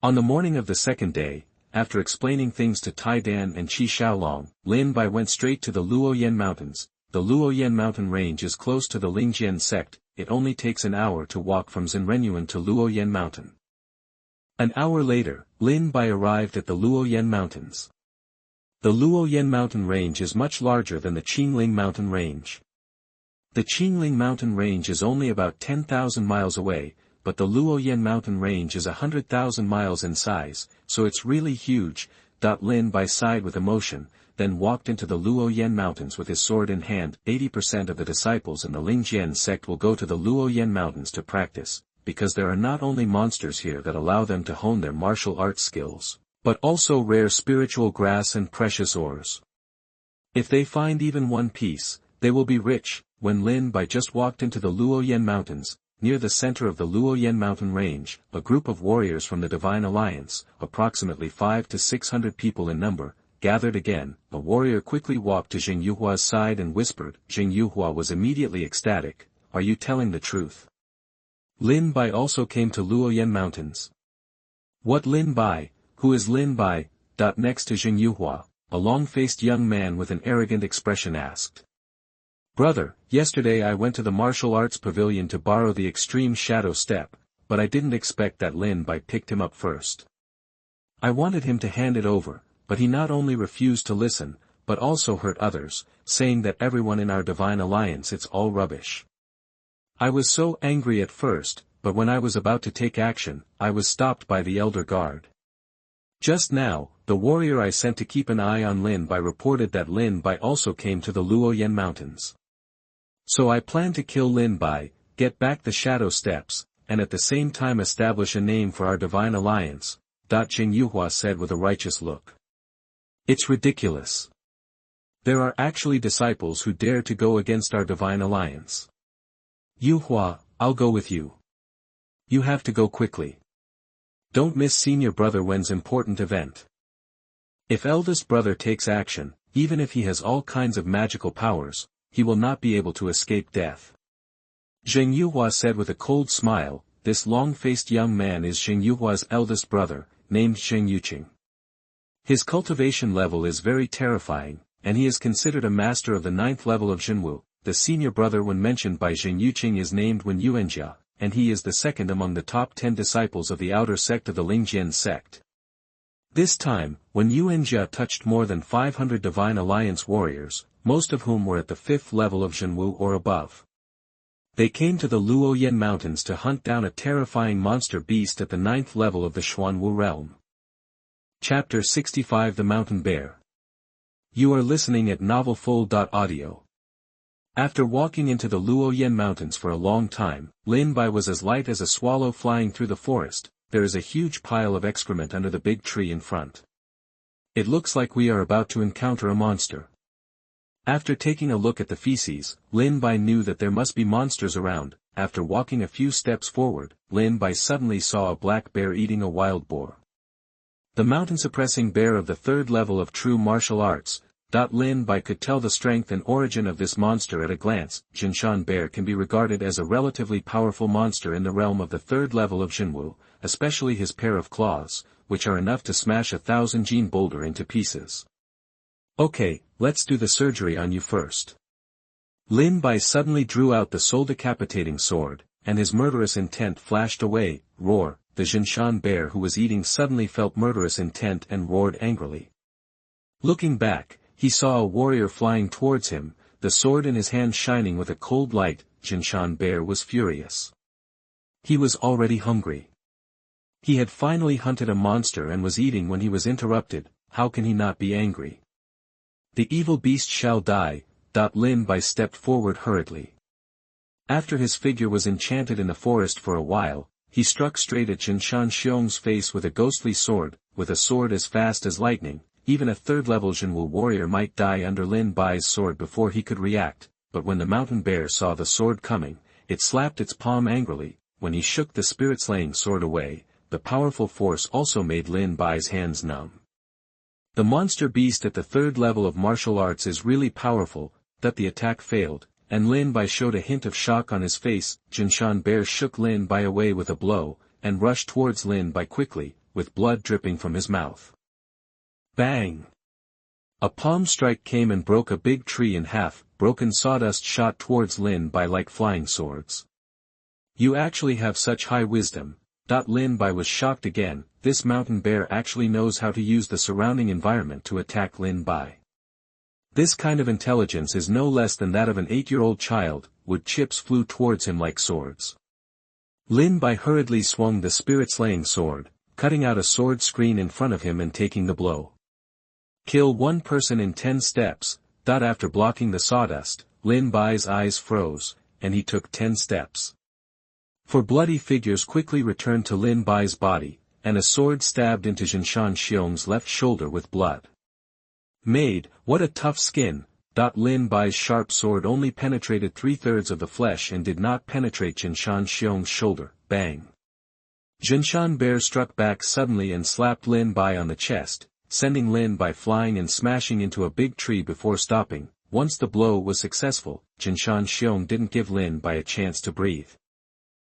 On the morning of the second day, after explaining things to Tai Dan and Qi Xiaolong, Lin Bai went straight to the Luoyan mountains. The Luoyan mountain range is close to the Lingjian sect. It only takes an hour to walk from Zhenrenyuan to Luoyan mountain. An hour later, Lin Bai arrived at the Luoyan mountains. The Luoyan mountain range is much larger than the Qingling mountain range. The Qingling mountain range is only about 10,000 miles away, but the Luoyan mountain range is 100,000 miles in size, so it's really huge. Lin Bai sighed with emotion, then walked into the Luoyan mountains with his sword in hand. 80% of the disciples in the Lingjian sect will go to the Luoyan mountains to practice, because there are not only monsters here that allow them to hone their martial arts skills, but also rare spiritual grass and precious ores. If they find even one piece, they will be rich. When Lin Bai just walked into the Luoyan mountains, near the center of the Luoyan mountain range, a group of warriors from the Divine Alliance, approximately 500 to 600 people in number, gathered again, a warrior quickly walked to Zheng Yuhua's side and whispered. Zheng Yuhua was immediately ecstatic. Are you telling the truth? Lin Bai also came to Luoyan Mountains. What Lin Bai? Who is Lin Bai? Next to Zheng Yuhua, a long-faced young man with an arrogant expression asked. Brother, yesterday I went to the martial arts pavilion to borrow the extreme shadow step, but I didn't expect that Lin Bai picked him up first. I wanted him to hand it over, but he not only refused to listen, but also hurt others, saying that everyone in our divine alliance it's all rubbish. I was so angry at first, but when I was about to take action, I was stopped by the elder guard. Just now, the warrior I sent to keep an eye on Lin Bai reported that Lin Bai also came to the Luoyan Mountains. So I plan to kill Lin Bai, get back the shadow steps, and at the same time establish a name for our divine alliance, Zheng Yuhua said with a righteous look. It's ridiculous. There are actually disciples who dare to go against our divine alliance. Yuhua, I'll go with you. You have to go quickly. Don't miss senior brother Wen's important event. If eldest brother takes action, even if he has all kinds of magical powers, he will not be able to escape death. Zheng Yuhua said with a cold smile. This long-faced young man is Zheng Yuhua's eldest brother, named Zheng Yuqing. His cultivation level is very terrifying, and he is considered a master of the 9th level of Zhenwu. The senior brother when mentioned by Zheng Yuqing is named Wen Yuanjia, and he is the second among the top 10 disciples of the outer sect of the Lingjian sect. This time, when Yuanjia touched more than 500 Divine Alliance warriors, most of whom were at the 5th level of Zhenwu or above. They came to the Luoyan Mountains to hunt down a terrifying monster beast at the 9th level of the Xuanwu realm. Chapter 65 The Mountain Bear. You are listening at novelfull.audio. After walking into the Luoyan Mountains for a long time, Lin Bai was as light as a swallow flying through the forest. There is a huge pile of excrement under the big tree in front. It looks like we are about to encounter a monster. After taking a look at the feces, Lin Bai knew that there must be monsters around. After walking a few steps forward, Lin Bai suddenly saw a black bear eating a wild boar. The mountain-suppressing bear of the 3rd level of true martial arts. Lin Bai could tell the strength and origin of this monster at a glance. Jinshan bear can be regarded as a relatively powerful monster in the realm of the 3rd level of Zhenwu, especially his pair of claws, which are enough to smash a 1000-gene boulder into pieces. Okay, let's do the surgery on you first. Lin Bai suddenly drew out the soul-decapitating sword, and his murderous intent flashed away. Roar! The Jinshan bear who was eating suddenly felt murderous intent and roared angrily. Looking back, he saw a warrior flying towards him, the sword in his hand shining with a cold light. Jinshan bear was furious. He was already hungry. He had finally hunted a monster and was eating when he was interrupted. How can he not be angry? The evil beast shall die. Lin Bai stepped forward hurriedly. After his figure was enchanted in the forest for a while, he struck straight at Jinshan Xiong's face with a ghostly sword. With a sword as fast as lightning, even a 3rd-level Zhenwu warrior might die under Lin Bai's sword before he could react, but when the mountain bear saw the sword coming, it slapped its palm angrily. When he shook the spirit-slaying sword away, the powerful force also made Lin Bai's hands numb. The monster beast at the 3rd level of martial arts is really powerful. The attack failed, and Lin Bai showed a hint of shock on his face. Jinshan bear shook Lin Bai away with a blow, and rushed towards Lin Bai quickly, with blood dripping from his mouth. Bang! A palm strike came and broke a big tree in half. Broken sawdust shot towards Lin Bai like flying swords. You actually have such high wisdom. Lin Bai was shocked again. This mountain bear actually knows how to use the surrounding environment to attack Lin Bai. This kind of intelligence is no less than that of an 8-year-old child. Wood chips flew towards him like swords. Lin Bai hurriedly swung the spirit-slaying sword, cutting out a sword screen in front of him and taking the blow. Kill one person in 10 steps. After blocking the sawdust, Lin Bai's eyes froze, and he took 10 steps. 4 bloody figures quickly returned to Lin Bai's body, and a sword stabbed into Jinshan Xiong's left shoulder with blood. Made, what a tough skin. Lin Bai's sharp sword only penetrated 3/3 of the flesh and did not penetrate Jinshan Xiong's shoulder. Bang! Jinshan bear struck back suddenly and slapped Lin Bai on the chest. sending Lin Bai flying and smashing into a big tree before stopping. Once the blow was successful, Jinshan Xiong didn't give Lin Bai a chance to breathe.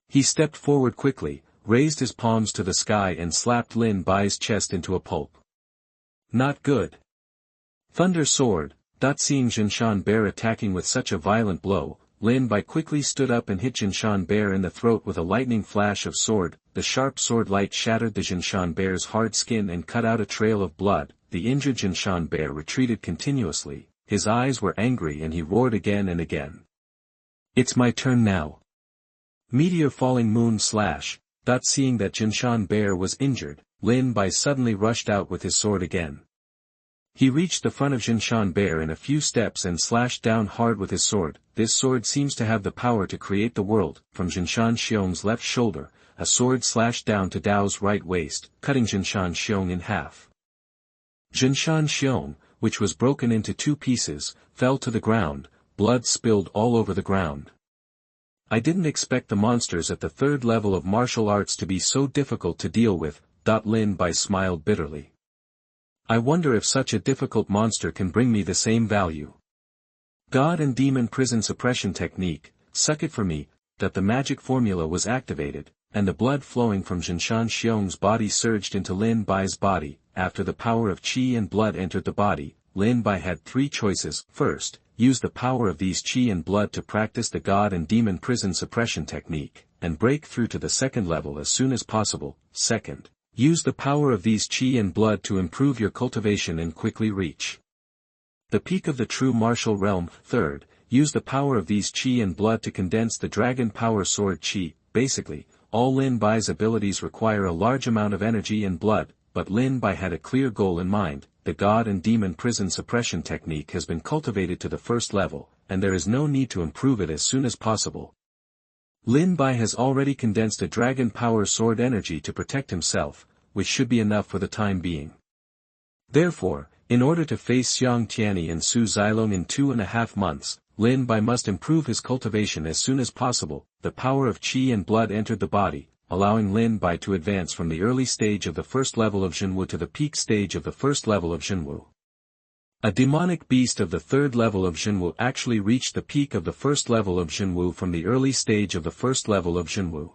He stepped forward quickly, raised his palms to the sky and slapped Lin Bai's chest into a pulp. Not good. Thunder sword. Seeing Jinshan Bear attacking with such a violent blow, Lin Bai quickly stood up and hit Jinshan Bear in the throat with a lightning flash of sword. The sharp sword light shattered the Jinshan Bear's hard skin and cut out a trail of blood. The injured Jinshan Bear retreated continuously, his eyes were angry and he roared again and again. It's my turn now. Meteor falling moon slash. Seeing that Jinshan Bear was injured, Lin Bai suddenly rushed out with his sword again. He reached the front of Jinshan Bear in a few steps and slashed down hard with his sword. This sword seems to have the power to create the world. From Jinshan Xiong's left shoulder, a sword slashed down to Dao's right waist, cutting Jinshan Xiong in half. Jinshan Xiong, which was broken into 2 pieces, fell to the ground, blood spilled all over the ground. I didn't expect the monsters at the 3rd level of martial arts to be so difficult to deal with. Lin Bai smiled bitterly. I wonder if such a difficult monster can bring me the same value. God and Demon Prison Suppression Technique, suck it for me. The magic formula was activated, and the blood flowing from Jinshan Xiong's body surged into Lin Bai's body. After the power of qi and blood entered the body, Lin Bai had 3 choices. First, use the power of these qi and blood to practice the God and Demon Prison Suppression Technique, and break through to the 2nd level as soon as possible. Second, use the power of these qi and blood to improve your cultivation and quickly reach the peak of the true martial realm. Third, use the power of these qi and blood to condense the dragon power sword qi. Basically, all Lin Bai's abilities require a large amount of energy and blood, but Lin Bai had a clear goal in mind. The God and Demon Prison Suppression Technique has been cultivated to the 1st level, and there is no need to improve it as soon as possible. Lin Bai has already condensed a dragon power sword energy to protect himself, which should be enough for the time being. Therefore, in order to face Xiang Tianyi and Su Zilong in 2.5 months, Lin Bai must improve his cultivation as soon as possible. The power of qi and blood entered the body, allowing Lin Bai to advance from the early stage of the 1st level of Zhenwu to the peak stage of the 1st level of Zhenwu. A demonic beast of the 3rd level of Zhenwu actually reached the peak of the 1st level of Zhenwu from the early stage of the 1st level of Zhenwu.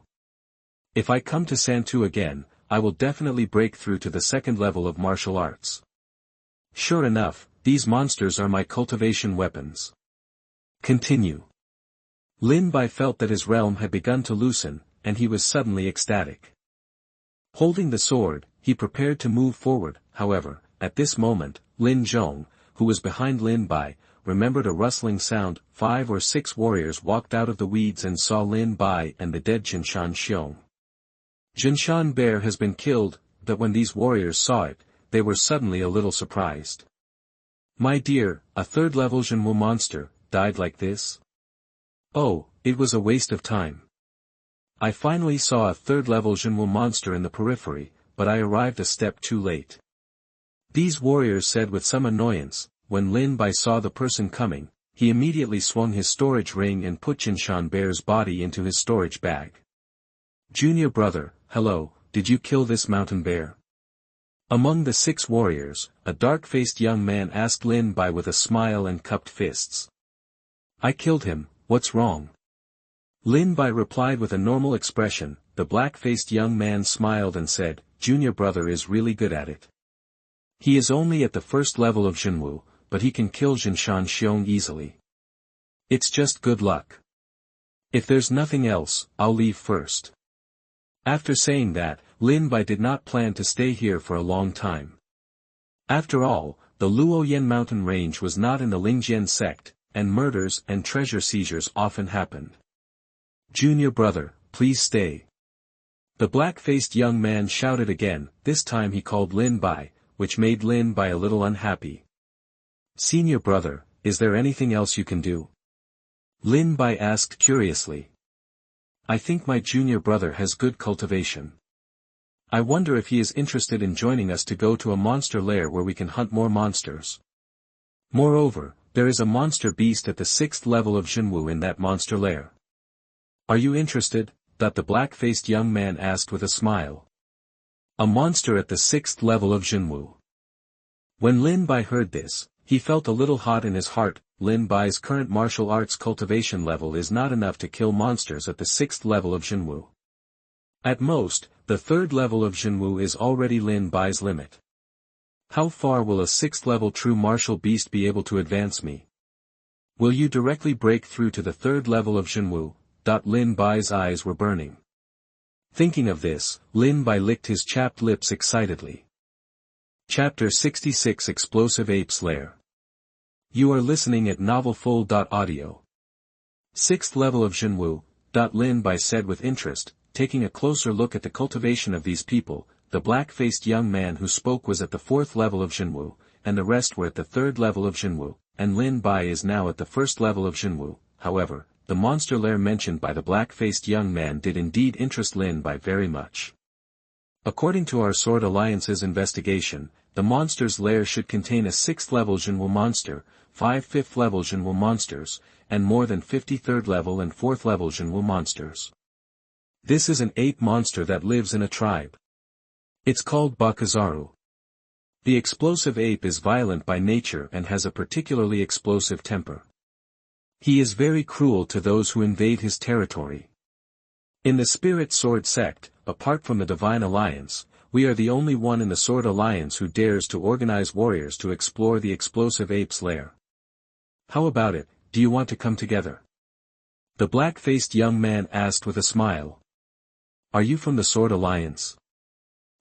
If I come to Santu again, I will definitely break through to the 2nd level of martial arts. Sure enough, these monsters are my cultivation weapons. Continue. Lin Bai felt that his realm had begun to loosen, and he was suddenly ecstatic. Holding the sword, he prepared to move forward. However, at this moment, Lin Zhong, who was behind Lin Bai, remembered a rustling sound. 5 or 6 warriors walked out of the weeds and saw Lin Bai and the dead Jinshan Xiong. Jinshan Bear has been killed. That when these warriors saw it, they were suddenly a little surprised. My dear, a 3rd level Zhenwu monster, died like this? Oh, it was a waste of time. I finally saw a 3rd level Zhenwu monster in the periphery, but I arrived a step too late. These warriors said with some annoyance. When Lin Bai saw the person coming, he immediately swung his storage ring and put Jinshan Bear's body into his storage bag. Junior brother, hello, did you kill this mountain bear? Among the 6 warriors, a dark-faced young man asked Lin Bai with a smile and cupped fists. I killed him, what's wrong? Lin Bai replied with a normal expression. The black-faced young man smiled and said, Junior brother is really good at it. He is only at the 1st level of Zhenwu, but he can kill Jinshan Xiong easily. It's just good luck. If there's nothing else, I'll leave first. After saying that, Lin Bai did not plan to stay here for a long time. After all, the Luoyan mountain range was not in the Lingjian sect, and murders and treasure seizures often happened. Junior brother, please stay. The black-faced young man shouted again. This time he called Lin Bai, which made Lin Bai a little unhappy. Senior brother, is there anything else you can do? Lin Bai asked curiously. I think my junior brother has good cultivation. I wonder if he is interested in joining us to go to a monster lair where we can hunt more monsters. Moreover, there is a monster beast at the 6th level of Zhenwu in that monster lair. Are you interested? The black-faced young man asked with a smile. A monster at the 6th level of Zhenwu. When Lin Bai heard this, he felt a little hot in his heart. Lin Bai's current martial arts cultivation level is not enough to kill monsters at the 6th level of Zhenwu. At most, the 3rd level of Zhenwu is already Lin Bai's limit. How far will a 6th level true martial beast be able to advance me? Will you directly break through to the 3rd level of Zhenwu? Lin Bai's eyes were burning. Thinking of this, Lin Bai licked his chapped lips excitedly. Chapter 66 Explosive Ape's Lair. You are listening at NovelFull.audio. 6th level of Zhenwu, Lin Bai said with interest, taking a closer look at the cultivation of these people. The black-faced young man who spoke was at the 4th level of Zhenwu, and the rest were at the 3rd level of Zhenwu, and Lin Bai is now at the 1st level of Zhenwu. However, the monster lair mentioned by the black-faced young man did indeed interest Lin Bai very much. According to our Sword Alliance's investigation, the monster's lair should contain a 6th level Zhenwu monster, 5 5th level Zhenwu monsters, and more than 50 3rd level and 4th level Zhenwu monsters. This is an ape monster that lives in a tribe. It's called Bakazaru. The explosive ape is violent by nature and has a particularly explosive temper. He is very cruel to those who invade his territory. In the Spirit Sword sect, apart from the Divine Alliance, we are the only one in the Sword Alliance who dares to organize warriors to explore the explosive ape's lair. How about it, do you want to come together? The black-faced young man asked with a smile. Are you from the Sword Alliance?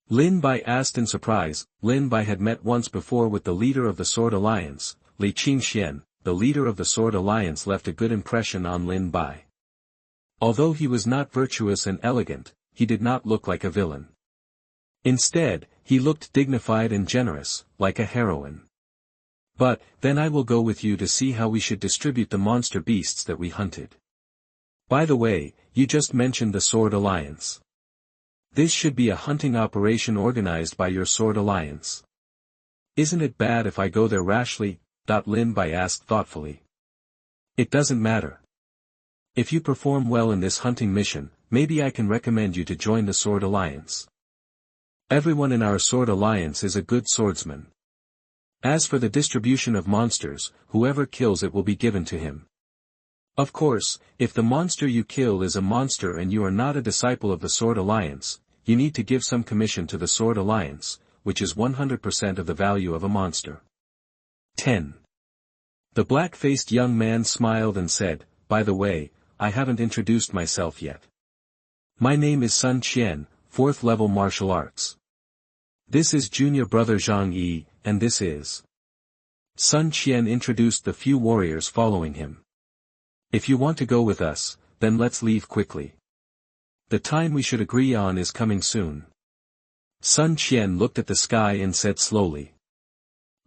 Lin Bai asked in surprise. Lin Bai had met once before with the leader of the Sword Alliance, Li Qingxian. The leader of the Sword Alliance left a good impression on Lin Bai. Although he was not virtuous and elegant, he did not look like a villain. Instead, he looked dignified and generous, like a heroine. But, then I will go with you to see how we should distribute the monster beasts that we hunted. By the way, you just mentioned the Sword Alliance. This should be a hunting operation organized by your Sword Alliance. Isn't it bad if I go there rashly? Lin Bai asked thoughtfully. It doesn't matter. If you perform well in this hunting mission, maybe I can recommend you to join the Sword Alliance. Everyone in our Sword Alliance is a good swordsman. As for the distribution of monsters, whoever kills it will be given to him. Of course, if the monster you kill is a monster and you are not a disciple of the Sword Alliance, you need to give some commission to the Sword Alliance, which is 100% of the value of a monster. 10. The black-faced young man smiled and said, by the way, I haven't introduced myself yet. My name is Sun Qian, 4th level martial arts. This is junior brother Zhang Yi, and this is. Sun Qian introduced the few warriors following him. If you want to go with us, then let's leave quickly. The time we should agree on is coming soon. Sun Qian looked at the sky and said slowly.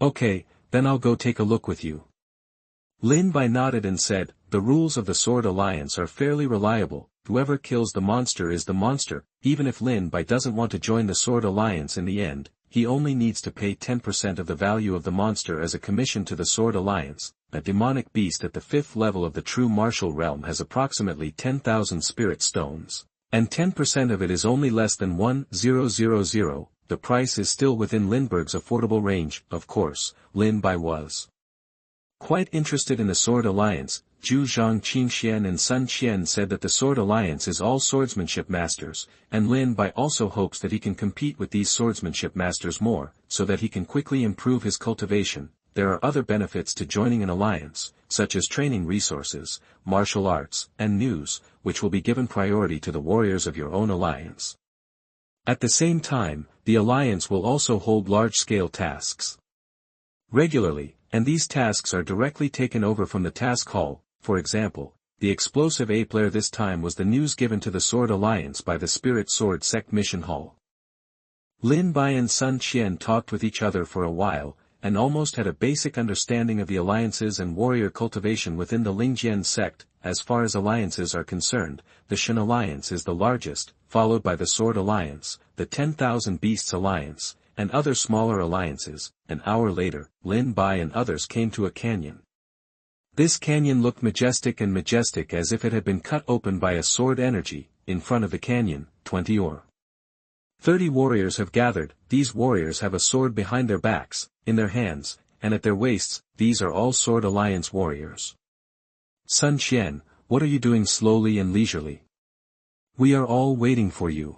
Okay, then I'll go take a look with you. Lin Bai nodded and said, the rules of the Sword Alliance are fairly reliable. Whoever kills the monster is the monster. Even if Lin Bai doesn't want to join the Sword Alliance in the end, he only needs to pay 10% of the value of the monster as a commission to the Sword Alliance. A demonic beast at the 5th level of the true martial realm has approximately 10,000 spirit stones, and 10% of it is only less than 1,000. The price is still within Lindbergh's affordable range. Of course, Lin Bai was quite interested in the Sword Alliance. Zhu Zhang, Qingxian and Sun Qian said that the Sword Alliance is all swordsmanship masters, and Lin Bai also hopes that he can compete with these swordsmanship masters more, so that he can quickly improve his cultivation. There are other benefits to joining an alliance, such as training resources, martial arts, and news, which will be given priority to the warriors of your own alliance. At the same time, the alliance will also hold large-scale tasks regularly, and these tasks are directly taken over from the task hall. For example, the explosive ape lair this time was the news given to the Sword Alliance by the Spirit Sword Sect Mission Hall. Lin Bai and Sun Qian talked with each other for a while, and almost had a basic understanding of the alliances and warrior cultivation within the Lingjian sect. As far as alliances are concerned, the Shen Alliance is the largest, followed by the Sword Alliance, the 10,000 Beasts Alliance, and other smaller alliances. An hour later, Lin Bai and others came to a canyon. This canyon looked majestic as if it had been cut open by a sword energy. In front of the canyon, 20 or 30 warriors have gathered. These warriors have a sword behind their backs, in their hands, and at their waists. These are all Sword Alliance warriors. Sun Qian, what are you doing slowly and leisurely? We are all waiting for you.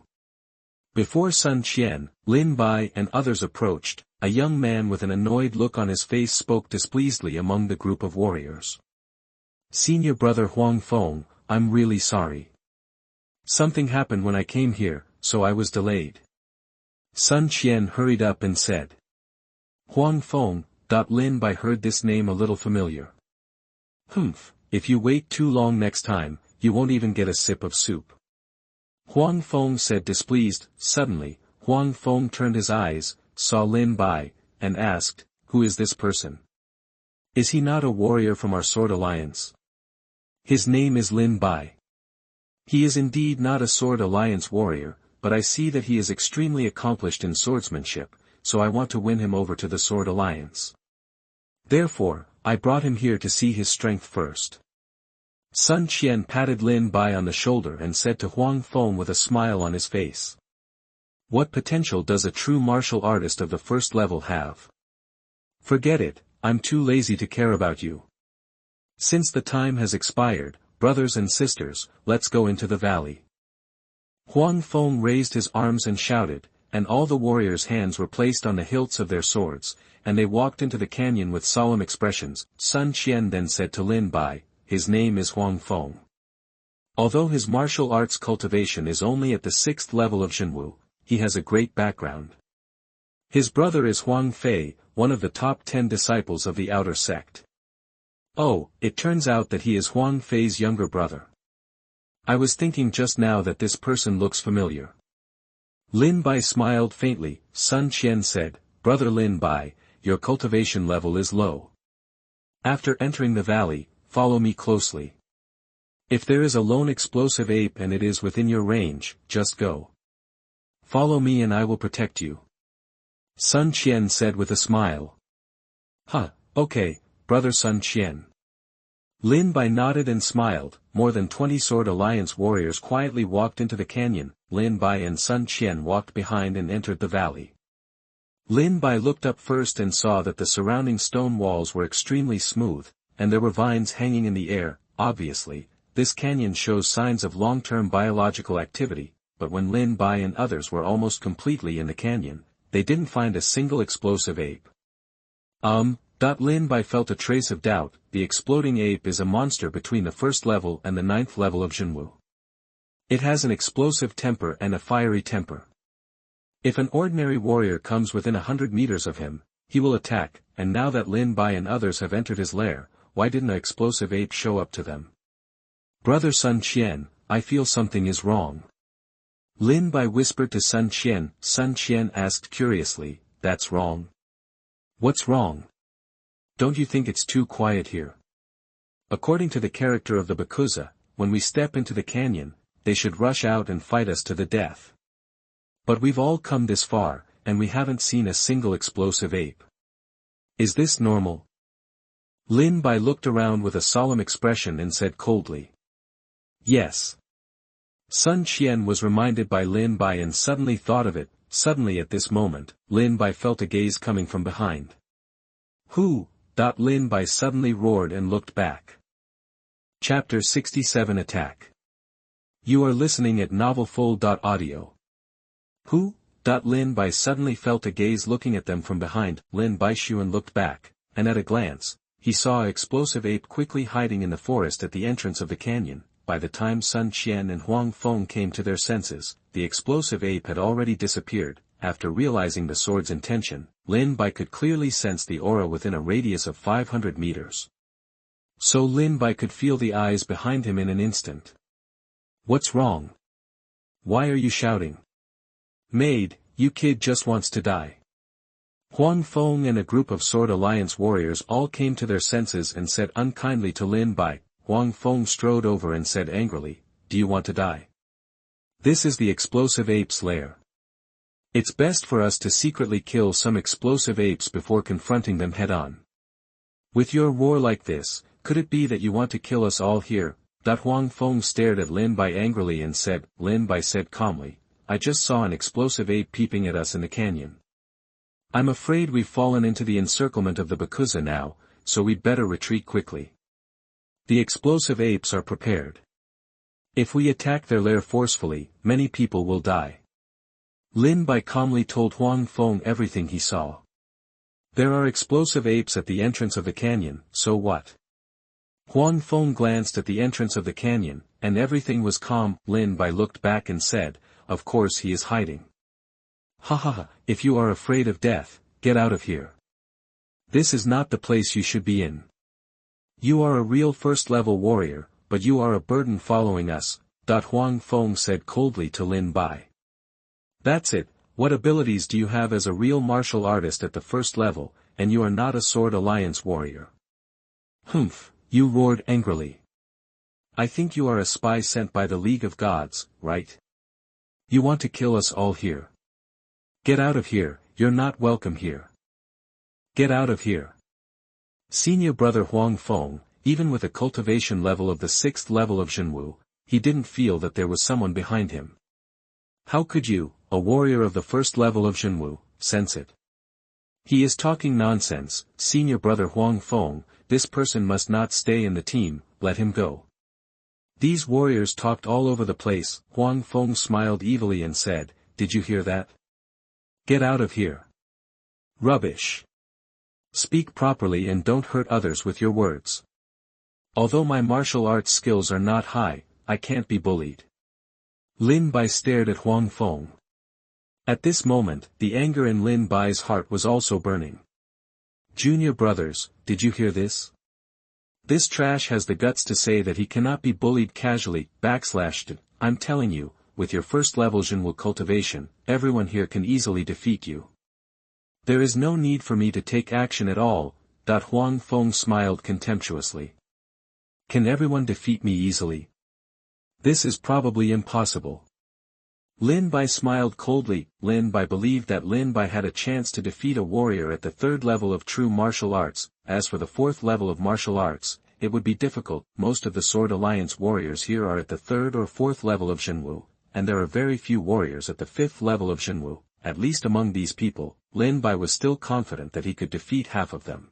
Before Sun Qian, Lin Bai and others approached, a young man with an annoyed look on his face spoke displeasedly among the group of warriors. Senior brother Huang Feng, I'm really sorry. Something happened when I came here, so I was delayed. Sun Qian hurried up and said. Huang Feng. Lin Bai heard this name a little familiar. Humph, if you wait too long next time, you won't even get a sip of soup. Huang Feng said displeased. Suddenly, Huang Feng turned his eyes, saw Lin Bai, and asked, who is this person? Is he not a warrior from our Sword Alliance? His name is Lin Bai. He is indeed not a Sword Alliance warrior, but I see that he is extremely accomplished in swordsmanship, so I want to win him over to the Sword Alliance. Therefore, I brought him here to see his strength first. Sun Qian patted Lin Bai on the shoulder and said to Huang Feng with a smile on his face. What potential does a true martial artist of the first level have? Forget it, I'm too lazy to care about you. Since the time has expired, brothers and sisters, let's go into the valley. Huang Feng raised his arms and shouted, and all the warriors' hands were placed on the hilts of their swords, and they walked into the canyon with solemn expressions. Sun Qian then said to Lin Bai, his name is Huang Feng. Although his martial arts cultivation is only at the 6th level of Zhenwu, he has a great background. His brother is Huang Fei, one of the top 10 disciples of the outer sect. Oh, it turns out that he is Huang Fei's younger brother. I was thinking just now that this person looks familiar. Lin Bai smiled faintly. Sun Qian said, Brother Lin Bai, your cultivation level is low. After entering the valley, follow me closely. If there is a lone explosive ape and it is within your range, just go. Follow me and I will protect you. Sun Qian said with a smile. Huh, okay, Brother Sun Qian. Lin Bai nodded and smiled. More than 20 Sword Alliance warriors quietly walked into the canyon. Lin Bai and Sun Qian walked behind and entered the valley. Lin Bai looked up first and saw that the surrounding stone walls were extremely smooth, and there were vines hanging in the air. Obviously, this canyon shows signs of long-term biological activity, but when Lin Bai and others were almost completely in the canyon, they didn't find a single explosive ape. Lin Bai felt a trace of doubt. The exploding ape is a monster between the 1st level and the 9th level of Zhenwu. It has an explosive temper and a fiery temper. If an ordinary warrior comes within 100 meters of him, he will attack, and now that Lin Bai and others have entered his lair, why didn't an explosive ape show up to them? Brother Sun Qian, I feel something is wrong. Lin Bai whispered to Sun Qian. Sun Qian asked curiously, that's wrong? What's wrong? Don't you think it's too quiet here? According to the character of the Bakuza, when we step into the canyon, they should rush out and fight us to the death. But we've all come this far, and we haven't seen a single explosive ape. Is this normal? Lin Bai looked around with a solemn expression and said coldly. Yes. Sun Qian was reminded by Lin Bai and suddenly thought of it. Suddenly at this moment, Lin Bai felt a gaze coming from behind. Who? Lin Bai suddenly roared and looked back. Chapter 67 Attack. You are listening at novelfull.audio. Who? Lin Bai suddenly felt a gaze looking at them from behind. Lin Baishuan looked back, and at a glance, he saw an explosive ape quickly hiding in the forest at the entrance of the canyon. By the time Sun Qian and Huang Feng came to their senses, the explosive ape had already disappeared. After realizing the sword's intention, Lin Bai could clearly sense the aura within a radius of 500 meters. So Lin Bai could feel the eyes behind him in an instant. What's wrong? Why are you shouting? Maid, you kid just wants to die. Huang Feng and a group of Sword Alliance warriors all came to their senses and said unkindly to Lin Bai. Huang Feng strode over and said angrily, do you want to die? This is the explosive ape's lair. It's best for us to secretly kill some explosive apes before confronting them head-on. With your roar like this, could it be that you want to kill us all here? Huang Feng stared at Lin Bai angrily and said. Lin Bai said calmly, I just saw an explosive ape peeping at us in the canyon. I'm afraid we've fallen into the encirclement of the Bakuza now, so we'd better retreat quickly. The explosive apes are prepared. If we attack their lair forcefully, many people will die. Lin Bai calmly told Huang Feng everything he saw. There are explosive apes at the entrance of the canyon, so what? Huang Feng glanced at the entrance of the canyon, and everything was calm. Lin Bai looked back and said, "Of course he is hiding." "Ha ha ha, if you are afraid of death, get out of here. This is not the place you should be in. You are a real first-level warrior, but you are a burden following us," Huang Feng said coldly to Lin Bai. "That's it, what abilities do you have as a real martial artist at the first level, and you are not a Sword Alliance warrior?" "Humph," you roared angrily. "I think you are a spy sent by the League of Gods, right? You want to kill us all here. Get out of here, you're not welcome here. Get out of here." Senior brother Huang Feng, even with a cultivation level of the 6th level of Zhenwu, he didn't feel that there was someone behind him. How could you, a warrior of the 1st level of Zhenwu, sense it? He is talking nonsense, senior brother Huang Feng, this person must not stay in the team, let him go. These warriors talked all over the place. Huang Feng smiled evilly and said, "Did you hear that? Get out of here. Rubbish. Speak properly and don't hurt others with your words. Although my martial arts skills are not high, I can't be bullied." Lin Bai stared at Huang Feng. At this moment, the anger in Lin Bai's heart was also burning. "Junior brothers, did you hear this? This trash has the guts to say that he cannot be bullied casually, /. I'm telling you, with your 1st level Zhenwu cultivation, everyone here can easily defeat you. There is no need for me to take action at all." Huang Feng smiled contemptuously. "Can everyone defeat me easily? This is probably impossible." Lin Bai smiled coldly. Lin Bai believed that Lin Bai had a chance to defeat a warrior at the 3rd level of true martial arts. As for the 4th level of martial arts, it would be difficult. Most of the Sword Alliance warriors here are at the 3rd or 4th level of Zhenwu, and there are very few warriors at the 5th level of Zhenwu. At least among these people, Lin Bai was still confident that he could defeat half of them.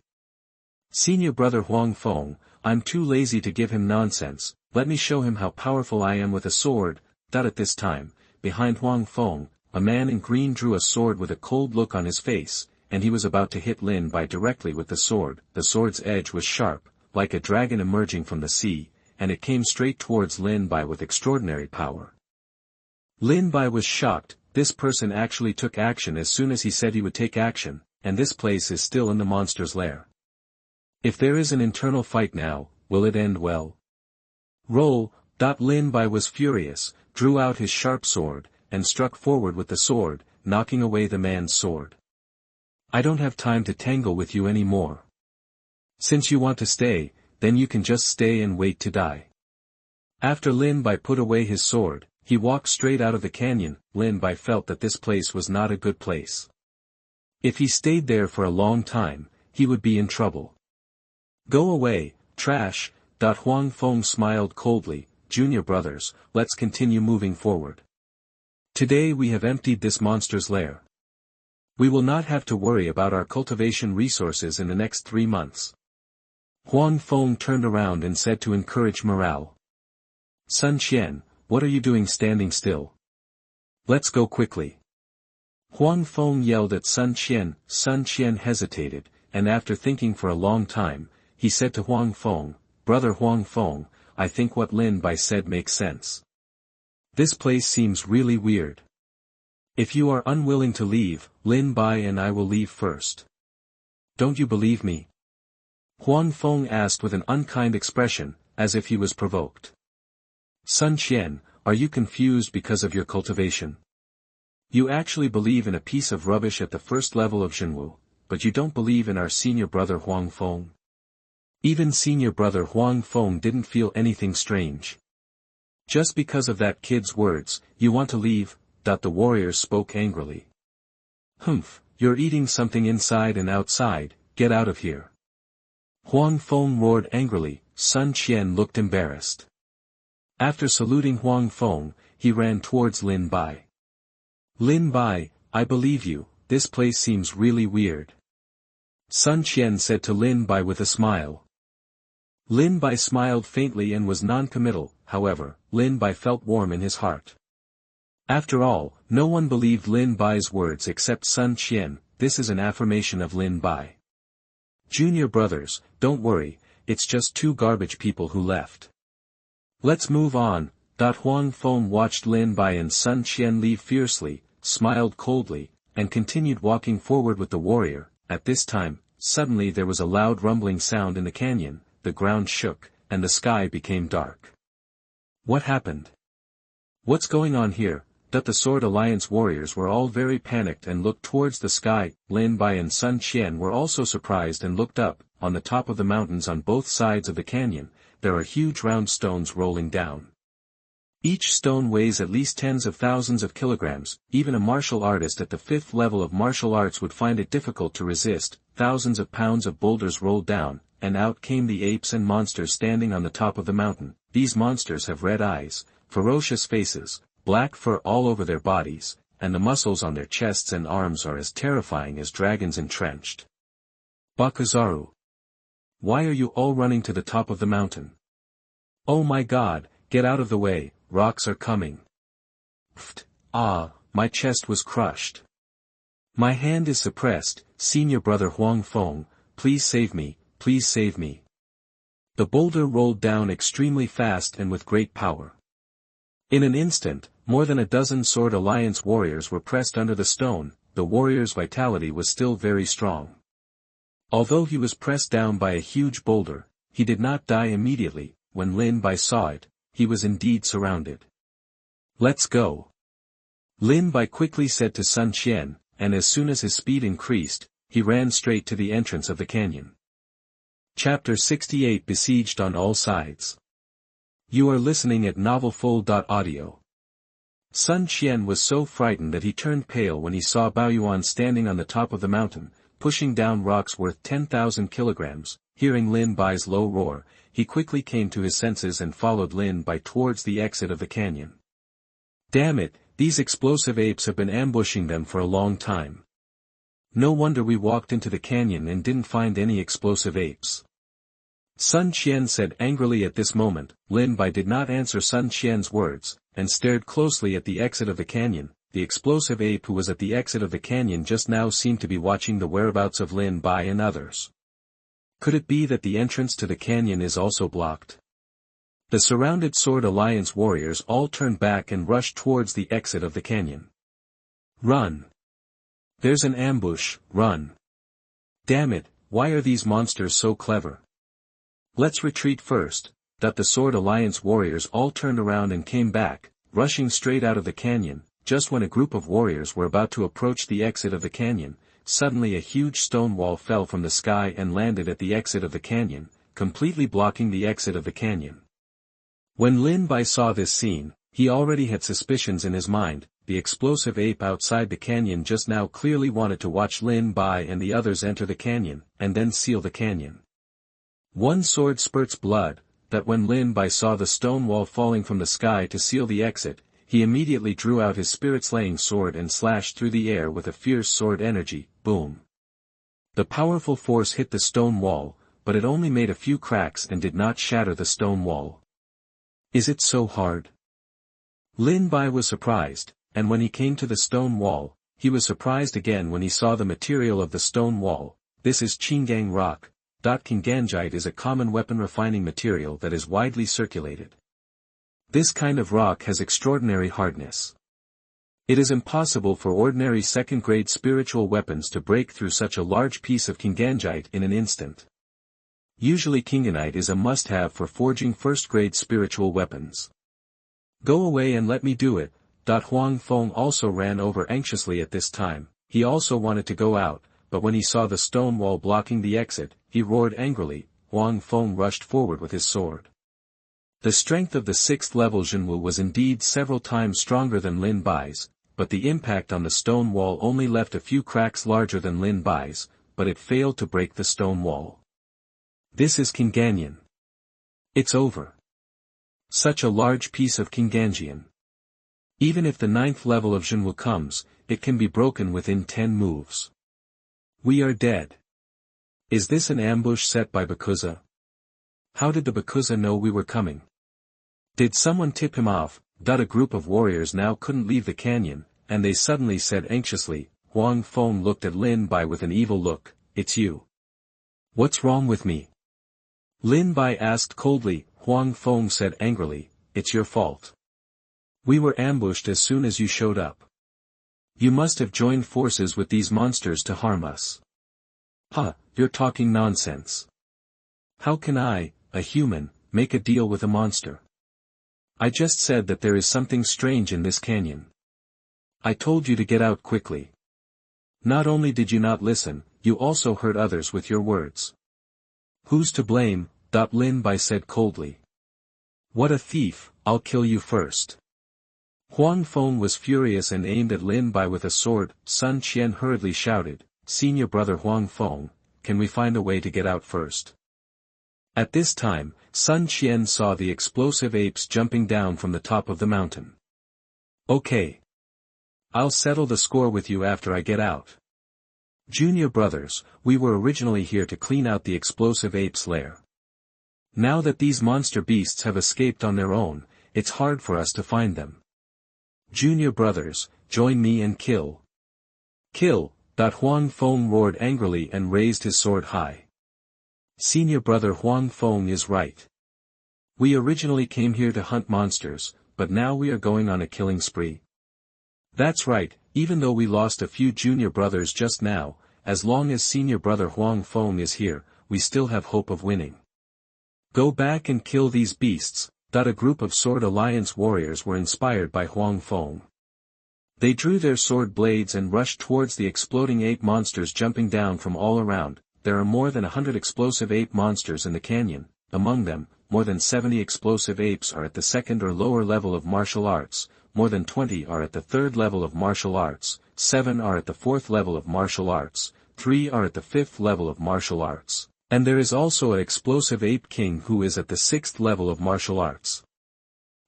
"Senior brother Huang Feng, I'm too lazy to give him nonsense, let me show him how powerful I am with a sword." At this time, behind Huang Feng, a man in green drew a sword with a cold look on his face, and he was about to hit Lin Bai directly with the sword. The sword's edge was sharp, like a dragon emerging from the sea, and it came straight towards Lin Bai with extraordinary power. Lin Bai was shocked. This person actually took action as soon as he said he would take action, and this place is still in the monster's lair. If there is an internal fight now, will it end well? Roll. Lin Bai was furious, drew out his sharp sword, and struck forward with the sword, knocking away the man's sword. "I don't have time to tangle with you anymore. Since you want to stay, then you can just stay and wait to die." After Lin Bai put away his sword, he walked straight out of the canyon. Lin Bai felt that this place was not a good place. If he stayed there for a long time, he would be in trouble. "Go away, trash." Huang Feng smiled coldly. "Junior brothers, let's continue moving forward. Today we have emptied this monster's lair. We will not have to worry about our cultivation resources in the next 3 months. Huang Feng turned around and said to encourage morale. "Sun Qian, what are you doing standing still? Let's go quickly." Huang Feng yelled at Sun Qian. Sun Qian hesitated, and after thinking for a long time, he said to Huang Feng, "Brother Huang Feng, I think what Lin Bai said makes sense. This place seems really weird. If you are unwilling to leave, Lin Bai and I will leave first. Don't you believe me?" Huang Feng asked with an unkind expression, as if he was provoked. "Sun Qian, are you confused because of your cultivation? You actually believe in a piece of rubbish at the 1st level of Zhenwu, but you don't believe in our senior brother Huang Feng?" Even senior brother Huang Feng didn't feel anything strange. "Just because of that kid's words, you want to leave?" The warriors spoke angrily. "Humph, you're eating something inside and outside, get out of here." Huang Feng roared angrily. Sun Qian looked embarrassed. After saluting Huang Feng, he ran towards Lin Bai. Lin Bai, I believe you, this place seems really weird. Sun Qian said to Lin Bai with a smile. Lin Bai smiled faintly and was non-committal, however, Lin Bai felt warm in his heart. After all, no one believed Lin Bai's words except Sun Qian. This is an affirmation of Lin Bai. Junior brothers, don't worry, it's just two garbage people who left. Let's move on. Huang Feng watched Lin Bai and Sun Qian leave fiercely, smiled coldly, and continued walking forward with the warrior. At this time, suddenly there was a loud rumbling sound in the canyon, the ground shook, and the sky became dark. What happened? What's going on here? The Sword Alliance warriors were all very panicked and looked towards the sky. Lin Bai and Sun Qian were also surprised and looked up. On the top of the mountains on both sides of the canyon, there are huge round stones rolling down. Each stone weighs at least tens of thousands of kilograms. Even a martial artist at the 5th level of martial arts would find it difficult to resist. Thousands of pounds of boulders rolled down, and out came the apes and monsters standing on the top of the mountain. These monsters have red eyes, ferocious faces, black fur all over their bodies, and the muscles on their chests and arms are as terrifying as dragons entrenched. Bakazaru. Why are you all running to the top of the mountain? Oh my god, get out of the way, rocks are coming. Pfft, ah, my chest was crushed. My hand is suppressed, senior brother Huang Feng, please save me, please save me. The boulder rolled down extremely fast and with great power. In an instant, more than a dozen Sword Alliance warriors were pressed under the stone. The warrior's vitality was still very strong. Although he was pressed down by a huge boulder, he did not die immediately. When Lin Bai saw it, he was indeed surrounded. Let's go. Lin Bai quickly said to Sun Qian, and as soon as his speed increased, he ran straight to the entrance of the canyon. Chapter 68 Besieged on all sides. You are listening at NovelFull.audio. Sun Qian was so frightened that he turned pale when he saw Baoyuan standing on the top of the mountain, pushing down rocks worth 10,000 kilograms. Hearing Lin Bai's low roar, he quickly came to his senses and followed Lin Bai towards the exit of the canyon. Damn it, these explosive apes have been ambushing them for a long time. No wonder we walked into the canyon and didn't find any explosive apes. Sun Qian said angrily at this moment. Lin Bai did not answer Sun Qian's words, and stared closely at the exit of the canyon. The explosive ape who was at the exit of the canyon just now seemed to be watching the whereabouts of Lin Bai and others. Could it be that the entrance to the canyon is also blocked? The surrounded Sword Alliance warriors all turned back and rushed towards the exit of the canyon. Run! There's an ambush, run! Damn it, why are these monsters so clever? Let's retreat first. The Sword Alliance warriors all turned around and came back, rushing straight out of the canyon. Just when a group of warriors were about to approach the exit of the canyon, suddenly a huge stone wall fell from the sky and landed at the exit of the canyon, completely blocking the exit of the canyon. When Lin Bai saw this scene, he already had suspicions in his mind. The explosive ape outside the canyon just now clearly wanted to watch Lin Bai and the others enter the canyon, and then seal the canyon. One sword spurts blood. That when Lin Bai saw the stone wall falling from the sky to seal the exit, he immediately drew out his spirit-slaying sword and slashed through the air with a fierce sword energy. Boom! The powerful force hit the stone wall, but it only made a few cracks and did not shatter the stone wall. Is it so hard? Lin Bai was surprised, and when he came to the stone wall, he was surprised again when he saw the material of the stone wall. This is Qingang rock. Qinganjite is a common weapon refining material that is widely circulated. This kind of rock has extraordinary hardness. It is impossible for ordinary second-grade spiritual weapons to break through such a large piece of Qinganjite in an instant. Usually Qinganite is a must-have for forging first-grade spiritual weapons. Go away and let me do it. Huang Feng also ran over anxiously at this time. He also wanted to go out, but when he saw the stone wall blocking the exit, he roared angrily. Huang Feng rushed forward with his sword. The strength of the 6th level Zhenwu was indeed several times stronger than Lin Bai's, but the impact on the stone wall only left a few cracks larger than Lin Bai's, but it failed to break the stone wall. This is Qinganyan. It's over. Such a large piece of Qinganjian. Even if the 9th level of Zheng comes, it can be broken within 10 moves. We are dead. Is this an ambush set by Bakuza? How did the Bakuza know we were coming? Did someone tip him off? A group of warriors now couldn't leave the canyon, and they suddenly said anxiously. Huang Feng looked at Lin Bai with an evil look. It's you. What's wrong with me? Lin Bai asked coldly. Huang Feng said angrily, it's your fault. We were ambushed as soon as you showed up. You must have joined forces with these monsters to harm us. You're talking nonsense. How can I, a human, make a deal with a monster? I just said that there is something strange in this canyon. I told you to get out quickly. Not only did you not listen, you also hurt others with your words. Who's to blame? Lin Bai said coldly. What a thief, I'll kill you first. Huang Feng was furious and aimed at Lin Bai with a sword. Sun Qian hurriedly shouted, Senior brother Huang Feng, can we find a way to get out first? At this time, Sun Qian saw the explosive apes jumping down from the top of the mountain. Okay. I'll settle the score with you after I get out. Junior brothers, we were originally here to clean out the explosive apes' lair. Now that these monster beasts have escaped on their own, it's hard for us to find them. Junior brothers, join me and kill. Kill! Huang Feng roared angrily and raised his sword high. Senior brother Huang Feng is right. We originally came here to hunt monsters, but now we are going on a killing spree. That's right, even though we lost a few junior brothers just now, as long as senior brother Huang Feng is here, we still have hope of winning. Go back and kill these beasts. A group of Sword Alliance warriors were inspired by Huang Feng. They drew their sword blades and rushed towards the exploding ape monsters jumping down from all around. There are more than 100 explosive ape monsters in the canyon. Among them, more than 70 explosive apes are at the 2nd or lower level of martial arts, more than 20 are at the 3rd level of martial arts, 7 are at the 4th level of martial arts, 3 are at the 5th level of martial arts, and there is also an explosive ape king who is at the 6th level of martial arts.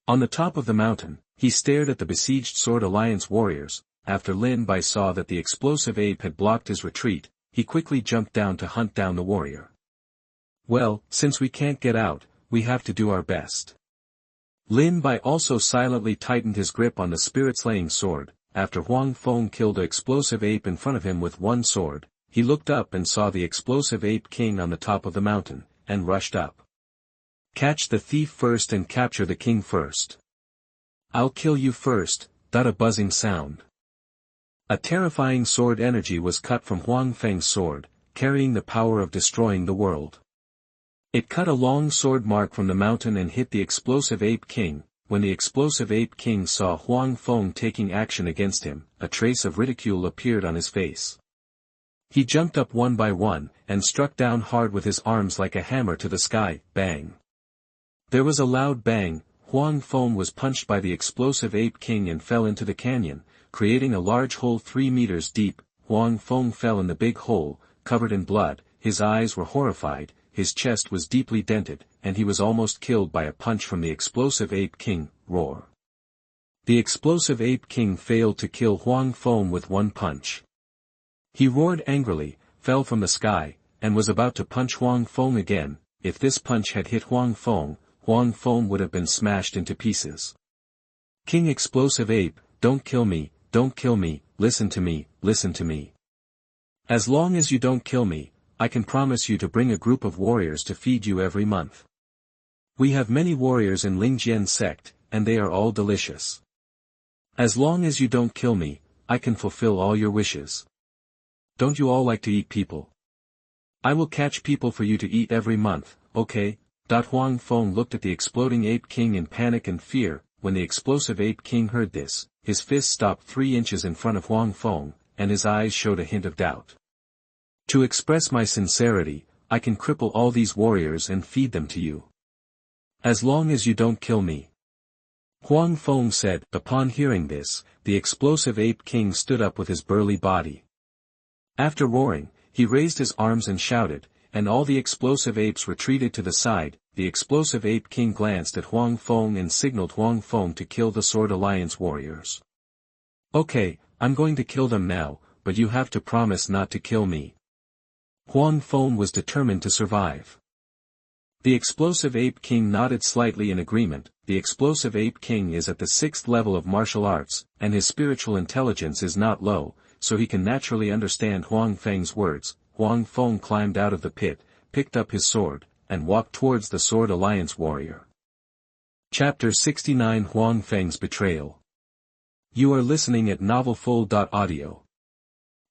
On the top of the mountain, he stared at the besieged Sword Alliance warriors. After Lin Bai saw that the explosive ape had blocked his retreat, he quickly jumped down to hunt down the warrior. Well, since we can't get out, we have to do our best. Lin Bai also silently tightened his grip on the spirit-slaying sword. After Huang Feng killed an explosive ape in front of him with one sword, he looked up and saw the explosive ape king on the top of the mountain, and rushed up. Catch the thief first and capture the king first. I'll kill you first. A buzzing sound. A terrifying sword energy was cut from Huang Feng's sword, carrying the power of destroying the world. It cut a long sword mark from the mountain and hit the explosive ape king. When the explosive ape king saw Huang Feng taking action against him, a trace of ridicule appeared on his face. He jumped up one by one, and struck down hard with his arms like a hammer to the sky. Bang! There was a loud bang. Huang Feng was punched by the explosive ape king and fell into the canyon, creating a large hole 3 meters deep. Huang Feng fell in the big hole, covered in blood, his eyes were horrified, his chest was deeply dented, and he was almost killed by a punch from the explosive ape king. Roar! The explosive ape king failed to kill Huang Feng with one punch. He roared angrily, fell from the sky, and was about to punch Huang Feng again. If this punch had hit Huang Feng would have been smashed into pieces. King Explosive Ape, don't kill me, listen to me, listen to me. As long as you don't kill me, I can promise you to bring a group of warriors to feed you every month. We have many warriors in Lingjian sect, and they are all delicious. As long as you don't kill me, I can fulfill all your wishes. Don't you all like to eat people? I will catch people for you to eat every month, okay? Huang Feng looked at the exploding ape king in panic and fear. When the explosive ape king heard this, his fist stopped 3 inches in front of Huang Feng, and his eyes showed a hint of doubt. To express my sincerity, I can cripple all these warriors and feed them to you. As long as you don't kill me. Huang Feng said. Upon hearing this, the explosive ape king stood up with his burly body. After roaring, he raised his arms and shouted, and all the explosive apes retreated to the side. the explosive ape king glanced at Huang Feng and signaled Huang Feng to kill the Sword Alliance warriors. Okay, I'm going to kill them now, but you have to promise not to kill me. Huang Feng was determined to survive. The explosive ape king nodded slightly in agreement. The explosive ape king is at the 6th level of martial arts, and his spiritual intelligence is not low, so he can naturally understand Huang Feng's words. Huang Feng climbed out of the pit, picked up his sword, and walked towards the Sword Alliance warrior. Chapter 69 Huang Feng's Betrayal. You are listening at novelfull.audio.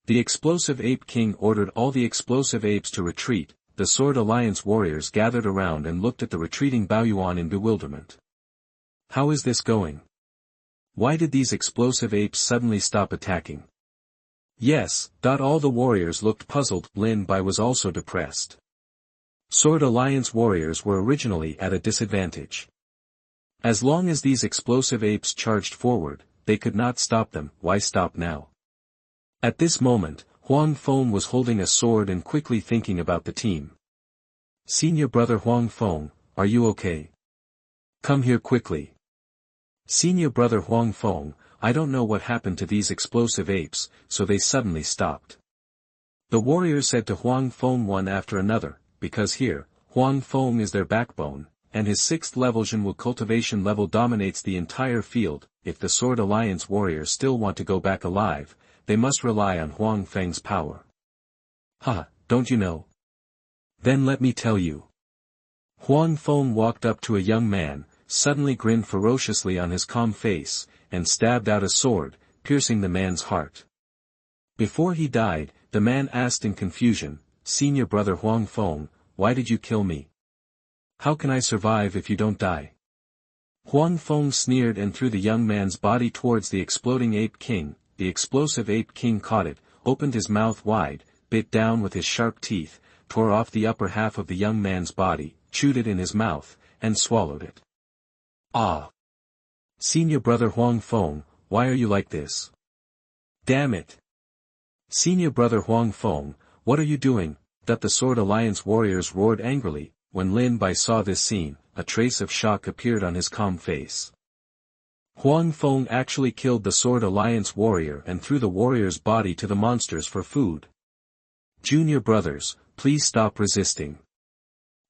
The explosive ape king ordered all the explosive apes to retreat. The Sword Alliance warriors gathered around and looked at the retreating Baoyuan in bewilderment. How is this going? Why did these explosive apes suddenly stop attacking? Yes, all the warriors looked puzzled. Lin Bai was also depressed. Sword Alliance warriors were originally at a disadvantage. As long as these explosive apes charged forward, they could not stop them. Why stop now? At this moment, Huang Feng was holding a sword and quickly thinking about the team. Senior brother Huang Feng, are you okay? Come here quickly. Senior brother Huang Feng, I don't know what happened to these explosive apes, so they suddenly stopped. The warriors said to Huang Feng one after another, because here, Huang Feng is their backbone, and his 6th level Zheng cultivation level dominates the entire field. If the Sword Alliance warriors still want to go back alive, they must rely on Huang Feng's power. Don't you know? Then let me tell you. Huang Feng walked up to a young man, suddenly grinned ferociously on his calm face, and stabbed out a sword, piercing the man's heart. Before he died, the man asked in confusion, Senior brother Huang Feng, why did you kill me? How can I survive if you don't die? Huang Feng sneered and threw the young man's body towards the exploding ape king. The explosive ape king caught it, opened his mouth wide, bit down with his sharp teeth, tore off the upper half of the young man's body, chewed it in his mouth, and swallowed it. Ah! Senior brother Huang Feng, why are you like this? Damn it! Senior brother Huang Feng, what are you doing? The Sword Alliance warriors roared angrily. When Lin Bai saw this scene, a trace of shock appeared on his calm face. Huang Feng actually killed the Sword Alliance warrior and threw the warrior's body to the monsters for food. Junior brothers, please stop resisting.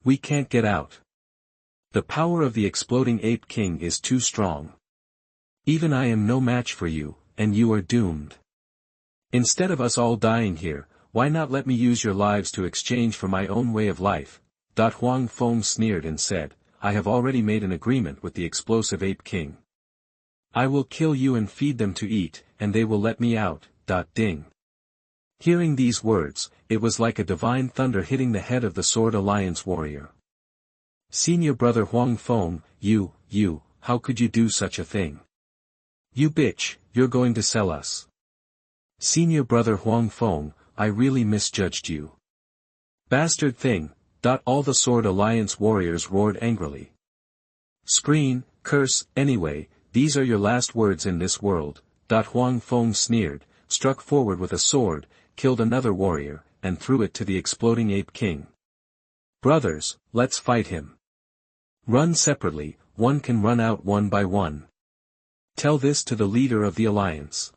We can't get out. The power of the exploding ape king is too strong. Even I am no match for you, and you are doomed. Instead of us all dying here, why not let me use your lives to exchange for my own way of life? Huang Feng sneered and said, I have already made an agreement with the explosive ape king. I will kill you and feed them to eat, and they will let me out. Ding. Hearing these words, it was like a divine thunder hitting the head of the Sword Alliance warrior. Senior brother Huang Feng, you, how could you do such a thing? You bitch, you're going to sell us. Senior brother Huang Feng, I really misjudged you. Bastard thing. All the Sword Alliance warriors roared angrily. Screen, curse, anyway, these are your last words in this world. Huang Feng sneered, struck forward with a sword, killed another warrior, and threw it to the exploding ape king. Brothers, let's fight him. Run separately, one can run out one by one. Tell this to the leader of the alliance.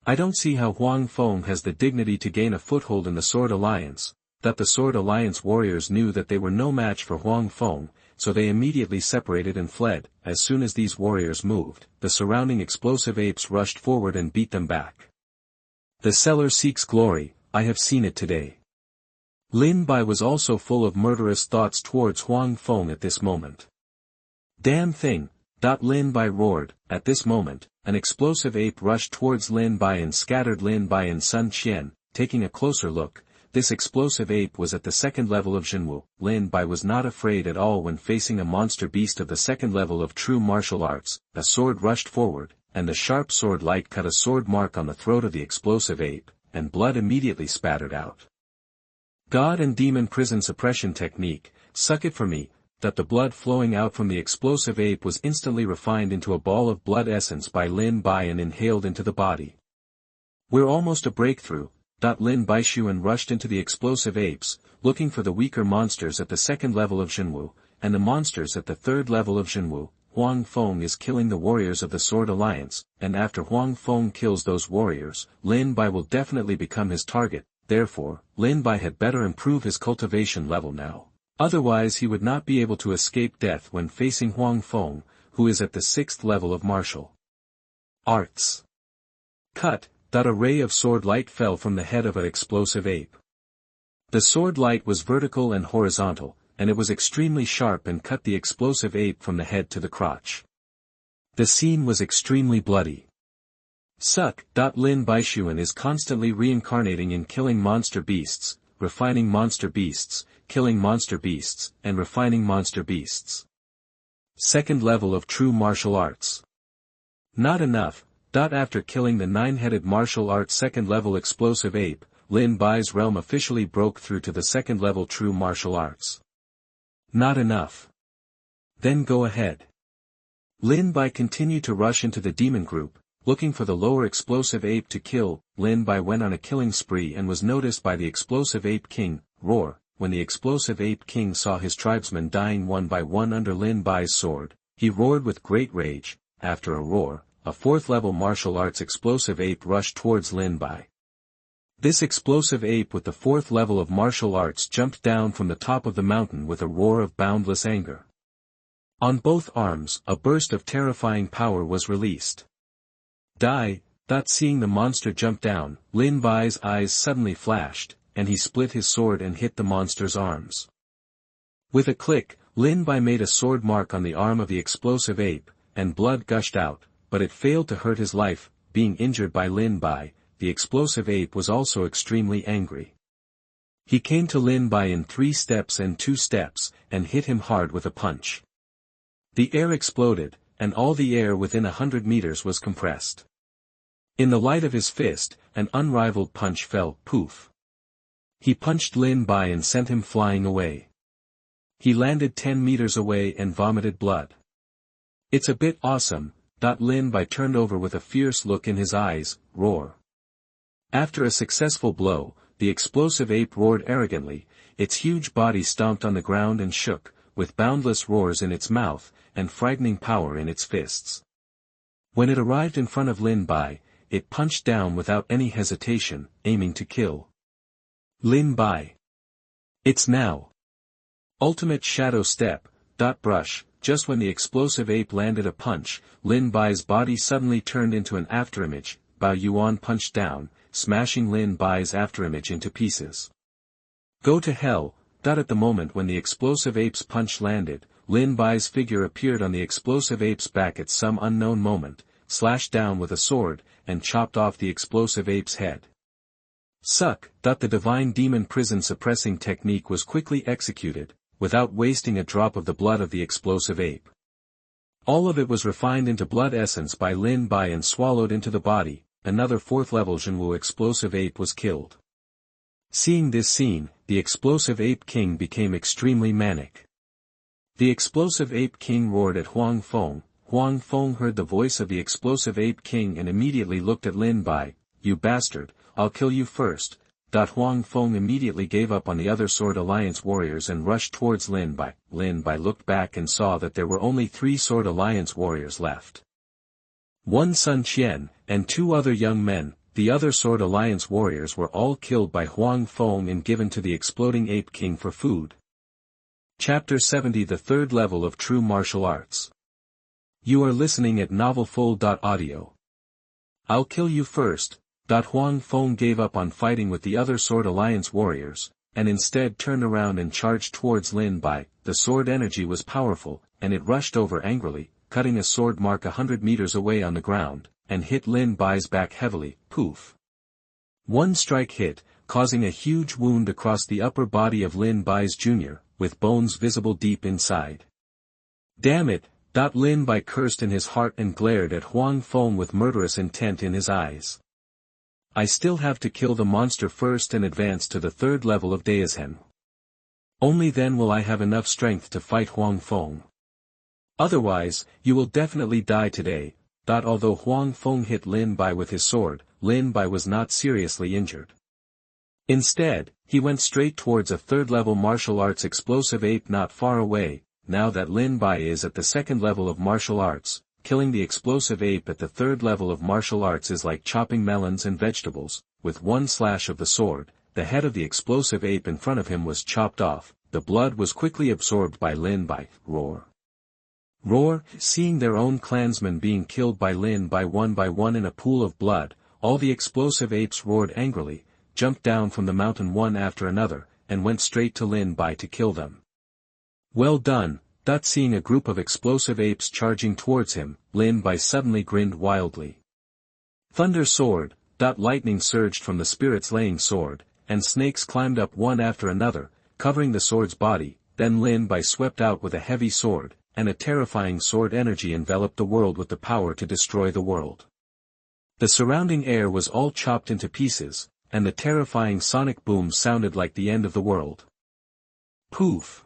I don't see how Huang Feng has the dignity to gain a foothold in the Sword Alliance. The Sword Alliance warriors knew that they were no match for Huang Feng, so they immediately separated and fled. As soon as these warriors moved, the surrounding explosive apes rushed forward and beat them back. The seller seeks glory, I have seen it today. Lin Bai was also full of murderous thoughts towards Huang Feng at this moment. Damn thing! Lin Bai roared. At this moment, an explosive ape rushed towards Lin Bai and scattered Lin Bai and Sun Qian. Taking a closer look, this explosive ape was at the 2nd level of Zhenwu. Lin Bai was not afraid at all when facing a monster beast of the 2nd level of true martial arts. A sword rushed forward, and the sharp sword light cut a sword mark on the throat of the explosive ape, and blood immediately spattered out. God and Demon Prison Suppression Technique, suck it for me. The blood flowing out from the explosive ape was instantly refined into a ball of blood essence by Lin Bai and inhaled into the body. We're almost a breakthrough. Lin Baishuan rushed into the explosive apes, looking for the weaker monsters at the 2nd level of Zhenwu, and the monsters at the third level of Zhenwu. Huang Feng is killing the warriors of the Sword Alliance, and after Huang Feng kills those warriors, Lin Bai will definitely become his target. Therefore, Lin Bai had better improve his cultivation level now. Otherwise he would not be able to escape death when facing Huang Feng, who is at the 6th level of martial arts. Cut. A ray of sword light fell from the head of an explosive ape. The sword light was vertical and horizontal, and it was extremely sharp and cut the explosive ape from the head to the crotch. The scene was extremely bloody. Suck. Lin Baishuan is constantly reincarnating in killing monster beasts, refining monster beasts, killing monster beasts, and refining monster beasts. 2nd level of true martial arts. Not enough. After killing the 9-headed martial arts 2nd level explosive ape, Lin Bai's realm officially broke through to the 2nd level true martial arts. Not enough. Then go ahead. Lin Bai continued to rush into the demon group, looking for the lower explosive ape to kill. Lin Bai went on a killing spree and was noticed by the explosive ape king, Roar. When the explosive ape king saw his tribesmen dying one by one under Lin Bai's sword, he roared with great rage. After a roar, a 4th level martial arts explosive ape rushed towards Lin Bai. This explosive ape with the 4th level of martial arts jumped down from the top of the mountain with a roar of boundless anger. On both arms, a burst of terrifying power was released. Seeing the monster jump down, Lin Bai's eyes suddenly flashed, and he split his sword and hit the monster's arms. With a click, Lin Bai made a sword mark on the arm of the explosive ape, and blood gushed out, but it failed to hurt his life. Being injured by Lin Bai, the explosive ape was also extremely angry. He came to Lin Bai in 3 steps and 2 steps, and hit him hard with a punch. The air exploded, and all the air within 100 meters was compressed. In the light of his fist, an unrivaled punch fell, poof. He punched Lin Bai and sent him flying away. He landed 10 meters away and vomited blood. It's a bit awesome. Lin Bai turned over with a fierce look in his eyes. Roar. After a successful blow, the explosive ape roared arrogantly, its huge body stomped on the ground and shook, with boundless roars in its mouth, and frightening power in its fists. When it arrived in front of Lin Bai, it punched down without any hesitation, aiming to kill Lin Bai. It's now. Ultimate shadow step. Brush. Just when the explosive ape landed a punch, Lin Bai's body suddenly turned into an afterimage. Bao Yuan punched down, smashing Lin Bai's afterimage into pieces. Go to hell. At the moment when the explosive ape's punch landed, Lin Bai's figure appeared on the explosive ape's back at some unknown moment, slashed down with a sword, and chopped off the explosive ape's head. Suck. The divine demon prison suppressing technique was quickly executed, without wasting a drop of the blood of the explosive ape. All of it was refined into blood essence by Lin Bai and swallowed into the body. Another 4th level Zhenwu explosive ape was killed. Seeing this scene, the explosive ape king became extremely manic. The explosive ape king roared at Huang Feng. Huang Feng heard the voice of the explosive ape king and immediately looked at Lin Bai. You bastard, I'll kill you first. Huang Feng immediately gave up on the other Sword Alliance warriors and rushed towards Lin Bai. Lin Bai looked back and saw that there were only 3 Sword Alliance warriors left. 1 Sun Qian, and 2 other young men. The other Sword Alliance warriors were all killed by Huang Feng and given to the exploding ape king for food. Chapter 70. The 3rd level of true martial arts. You are listening at novelfull.audio. I'll kill you first. Huang Feng gave up on fighting with the other Sword Alliance warriors, and instead turned around and charged towards Lin Bai. The sword energy was powerful, and it rushed over angrily, cutting a sword mark 100 meters away on the ground, and hit Lin Bai's back heavily. Poof. One strike hit, causing a huge wound across the upper body of Lin Bai's junior, with bones visible deep inside. Damn it. Lin Bai cursed in his heart and glared at Huang Feng with murderous intent in his eyes. I still have to kill the monster first and advance to the 3rd level of Daizhen. Only then will I have enough strength to fight Huang Feng. Otherwise, you will definitely die today. Although Huang Feng hit Lin Bai with his sword, Lin Bai was not seriously injured. Instead, he went straight towards a 3rd level martial arts explosive ape not far away. now that Lin Bai is at the second level of martial arts, killing the explosive ape at the third level of martial arts is like chopping melons and vegetables. With one slash of the sword, the head of the explosive ape in front of him was chopped off. The blood was quickly absorbed by Lin Bai. Roar. Roar. Seeing their own clansmen being killed by Lin Bai one by one in a pool of blood, all the explosive apes roared angrily, jumped down from the mountain one after another, and went straight to Lin Bai to kill them. Well done. Seeing a group of explosive apes charging towards him, Lin Bai suddenly grinned wildly. Thunder sword. Lightning surged from the spirit's laying sword, and snakes climbed up one after another, covering the sword's body. Then Lin Bai swept out with a heavy sword, and a terrifying sword energy enveloped the world with the power to destroy the world. The surrounding air was all chopped into pieces, and the terrifying sonic boom sounded like the end of the world. Poof!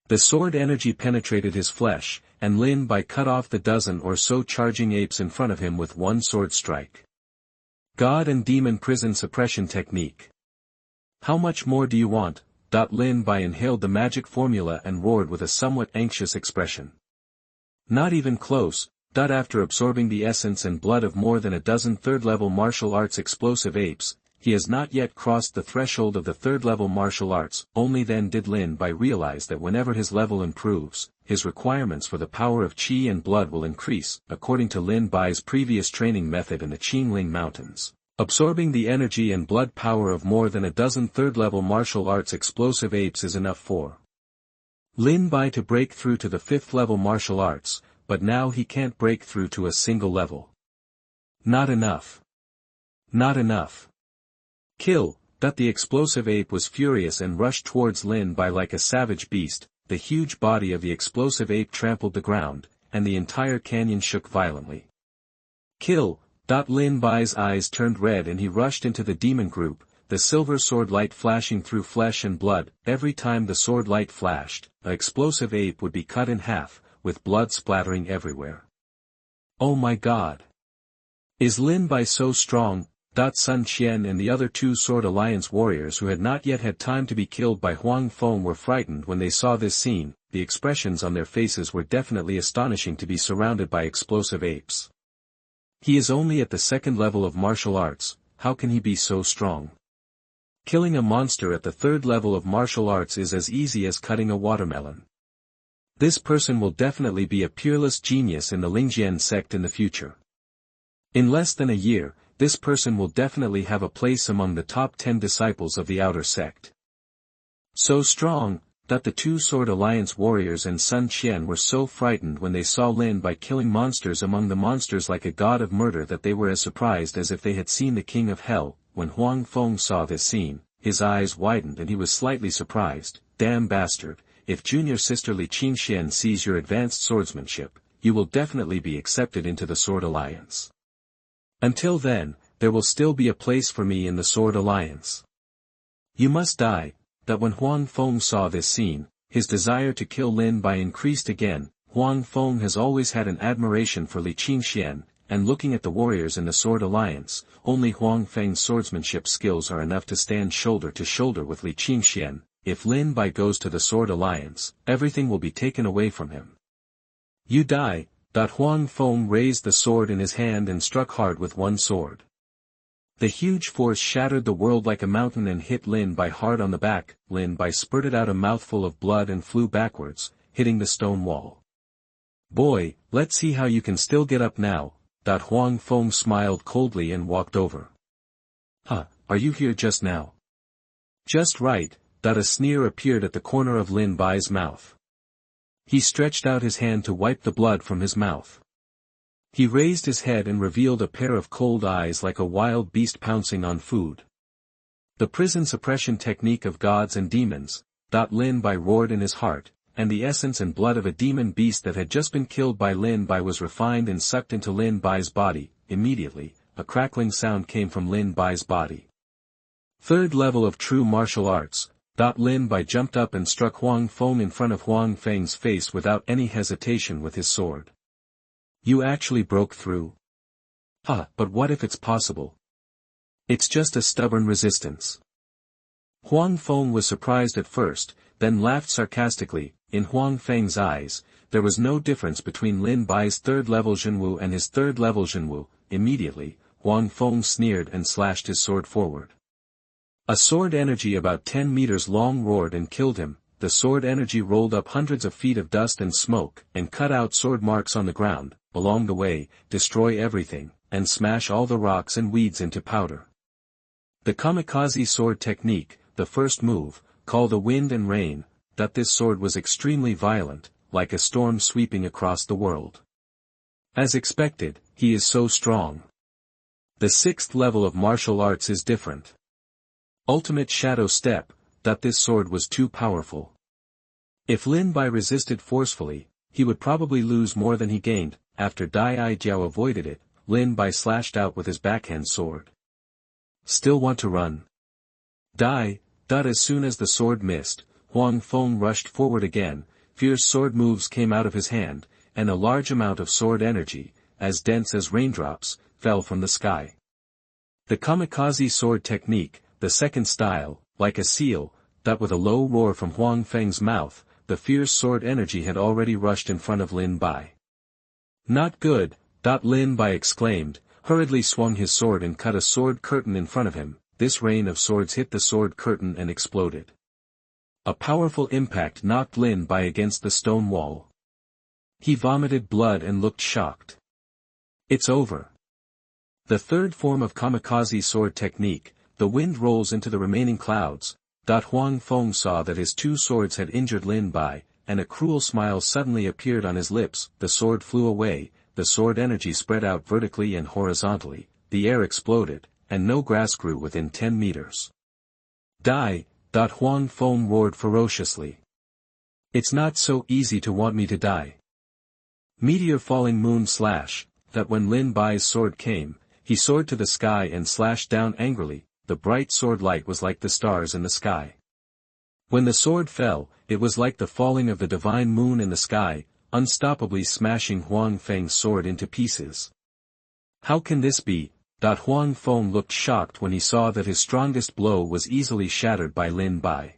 The sword energy penetrated his flesh, and Lin Bai cut off the dozen or so charging apes in front of him with one sword strike. God and Demon Prison Suppression Technique. How much more do you want? Lin Bai inhaled the magic formula and roared with a somewhat anxious expression. Not even close. After absorbing the essence and blood of more than a dozen third-level martial arts explosive apes, he has not yet crossed the threshold of the third-level martial arts. Only then did Lin Bai realize that whenever his level improves, his requirements for the power of qi and blood will increase. According to Lin Bai's previous training method in the Qingling Mountains, absorbing the energy and blood power of more than a dozen third-level martial arts explosive apes is enough for Lin Bai to break through to the fifth-level martial arts, but now he can't break through to a single level. Not enough. Not enough. Kill. The explosive ape was furious and rushed towards Lin Bai like a savage beast. The huge body of the explosive ape trampled the ground, and the entire canyon shook violently. Kill. Lin Bai's eyes turned red and he rushed into the demon group, the silver sword light flashing through flesh and blood. Every time the sword light flashed, an explosive ape would be cut in half, with blood splattering everywhere. Oh my God! Is Lin Bai so strong? Sun Qian and the other two Sword Alliance warriors who had not yet had time to be killed by Huang Feng were frightened when they saw this scene. The expressions on their faces were definitely astonishing to be surrounded by explosive apes. He is only at the second level of martial arts, how can he be so strong? Killing a monster at the third level of martial arts is as easy as cutting a watermelon. This person will definitely be a peerless genius in the Lingjian sect in the future. In less than a year, this person will definitely have a place among the top 10 disciples of the outer sect. So strong, that the two Sword Alliance warriors and Sun Qian were so frightened when they saw Lin Bai killing monsters among the monsters like a god of murder that they were as surprised as if they had seen the king of hell. When Huang Feng saw this scene, his eyes widened and he was slightly surprised. Damn bastard, if junior sister Li Qingxian sees your advanced swordsmanship, you will definitely be accepted into the Sword Alliance. Until then, there will still be a place for me in the Sword Alliance. You must die. When Huang Feng saw this scene, his desire to kill Lin Bai increased again. Huang Feng has always had an admiration for Li Qingxian, and looking at the warriors in the Sword Alliance, only Huang Feng's swordsmanship skills are enough to stand shoulder to shoulder with Li Qingxian. If Lin Bai goes to the Sword Alliance, everything will be taken away from him. You die. Huang Feng raised the sword in his hand and struck hard with one sword. The huge force shattered the world like a mountain and hit Lin Bai hard on the back. Lin Bai spurted out a mouthful of blood and flew backwards, hitting the stone wall. Boy, let's see how you can still get up now. Huang Feng smiled coldly and walked over. Huh, are you here just now? Just right. A sneer appeared at the corner of Lin Bai's mouth. He stretched out his hand to wipe the blood from his mouth. He raised his head and revealed a pair of cold eyes like a wild beast pouncing on food. The prison suppression technique of gods and demons. Lin Bai roared in his heart, and the essence and blood of a demon beast that had just been killed by Lin Bai was refined and sucked into Lin Bai's body. Immediately, a crackling sound came from Lin Bai's body. Third level of true martial arts. Lin Bai jumped up and struck Huang Feng in front of Huang Feng's face without any hesitation with his sword. You actually broke through? But what if it's possible? It's just a stubborn resistance. Huang Feng was surprised at first, then laughed sarcastically. in Huang Feng's eyes, there was no difference between Lin Bai's third-level Zhenwu and his third-level Zhenwu. Immediately, Huang Feng sneered and slashed his sword forward. A sword energy about 10 meters long roared and killed him. The sword energy rolled up hundreds of feet of dust and smoke, and cut out sword marks on the ground, along the way, destroy everything, and smash all the rocks and weeds into powder. The kamikaze sword technique, the first move, called a wind and rain, that this sword was extremely violent, like a storm sweeping across the world. As expected, he is so strong. The 6th level of martial arts is different. Ultimate shadow step, that this sword was too powerful. If Lin Bai resisted forcefully, he would probably lose more than he gained. After Dai Jiao avoided it, Lin Bai slashed out with his backhand sword. Still want to run? As soon as the sword missed, Huang Feng rushed forward again. Fierce sword moves came out of his hand, and a large amount of sword energy, as dense as raindrops, fell from the sky. The kamikaze sword technique, the second style, like a seal, that with a low roar from Huang Feng's mouth, the fierce sword energy had already rushed in front of Lin Bai. Not good, Lin Bai exclaimed, hurriedly swung his sword and cut a sword curtain in front of him. This rain of swords hit the sword curtain and exploded. A powerful impact knocked Lin Bai against the stone wall. He vomited blood and looked shocked. It's over. The third form of kamikaze sword technique, the wind rolls into the remaining clouds. Huang Feng saw that his 2 swords had injured Lin Bai, and a cruel smile suddenly appeared on his lips. The sword flew away, the sword energy spread out vertically and horizontally, the air exploded, and no grass grew within 10 meters. Huang Feng roared ferociously. It's not so easy to want me to die. Meteor falling moon slash, that when Lin Bai's sword came, he soared to the sky and slashed down angrily. The bright sword light was like the stars in the sky. When the sword fell, it was like the falling of the divine moon in the sky, unstoppably smashing Huang Feng's sword into pieces. How can this be? Huang Feng looked shocked when he saw that his strongest blow was easily shattered by Lin Bai.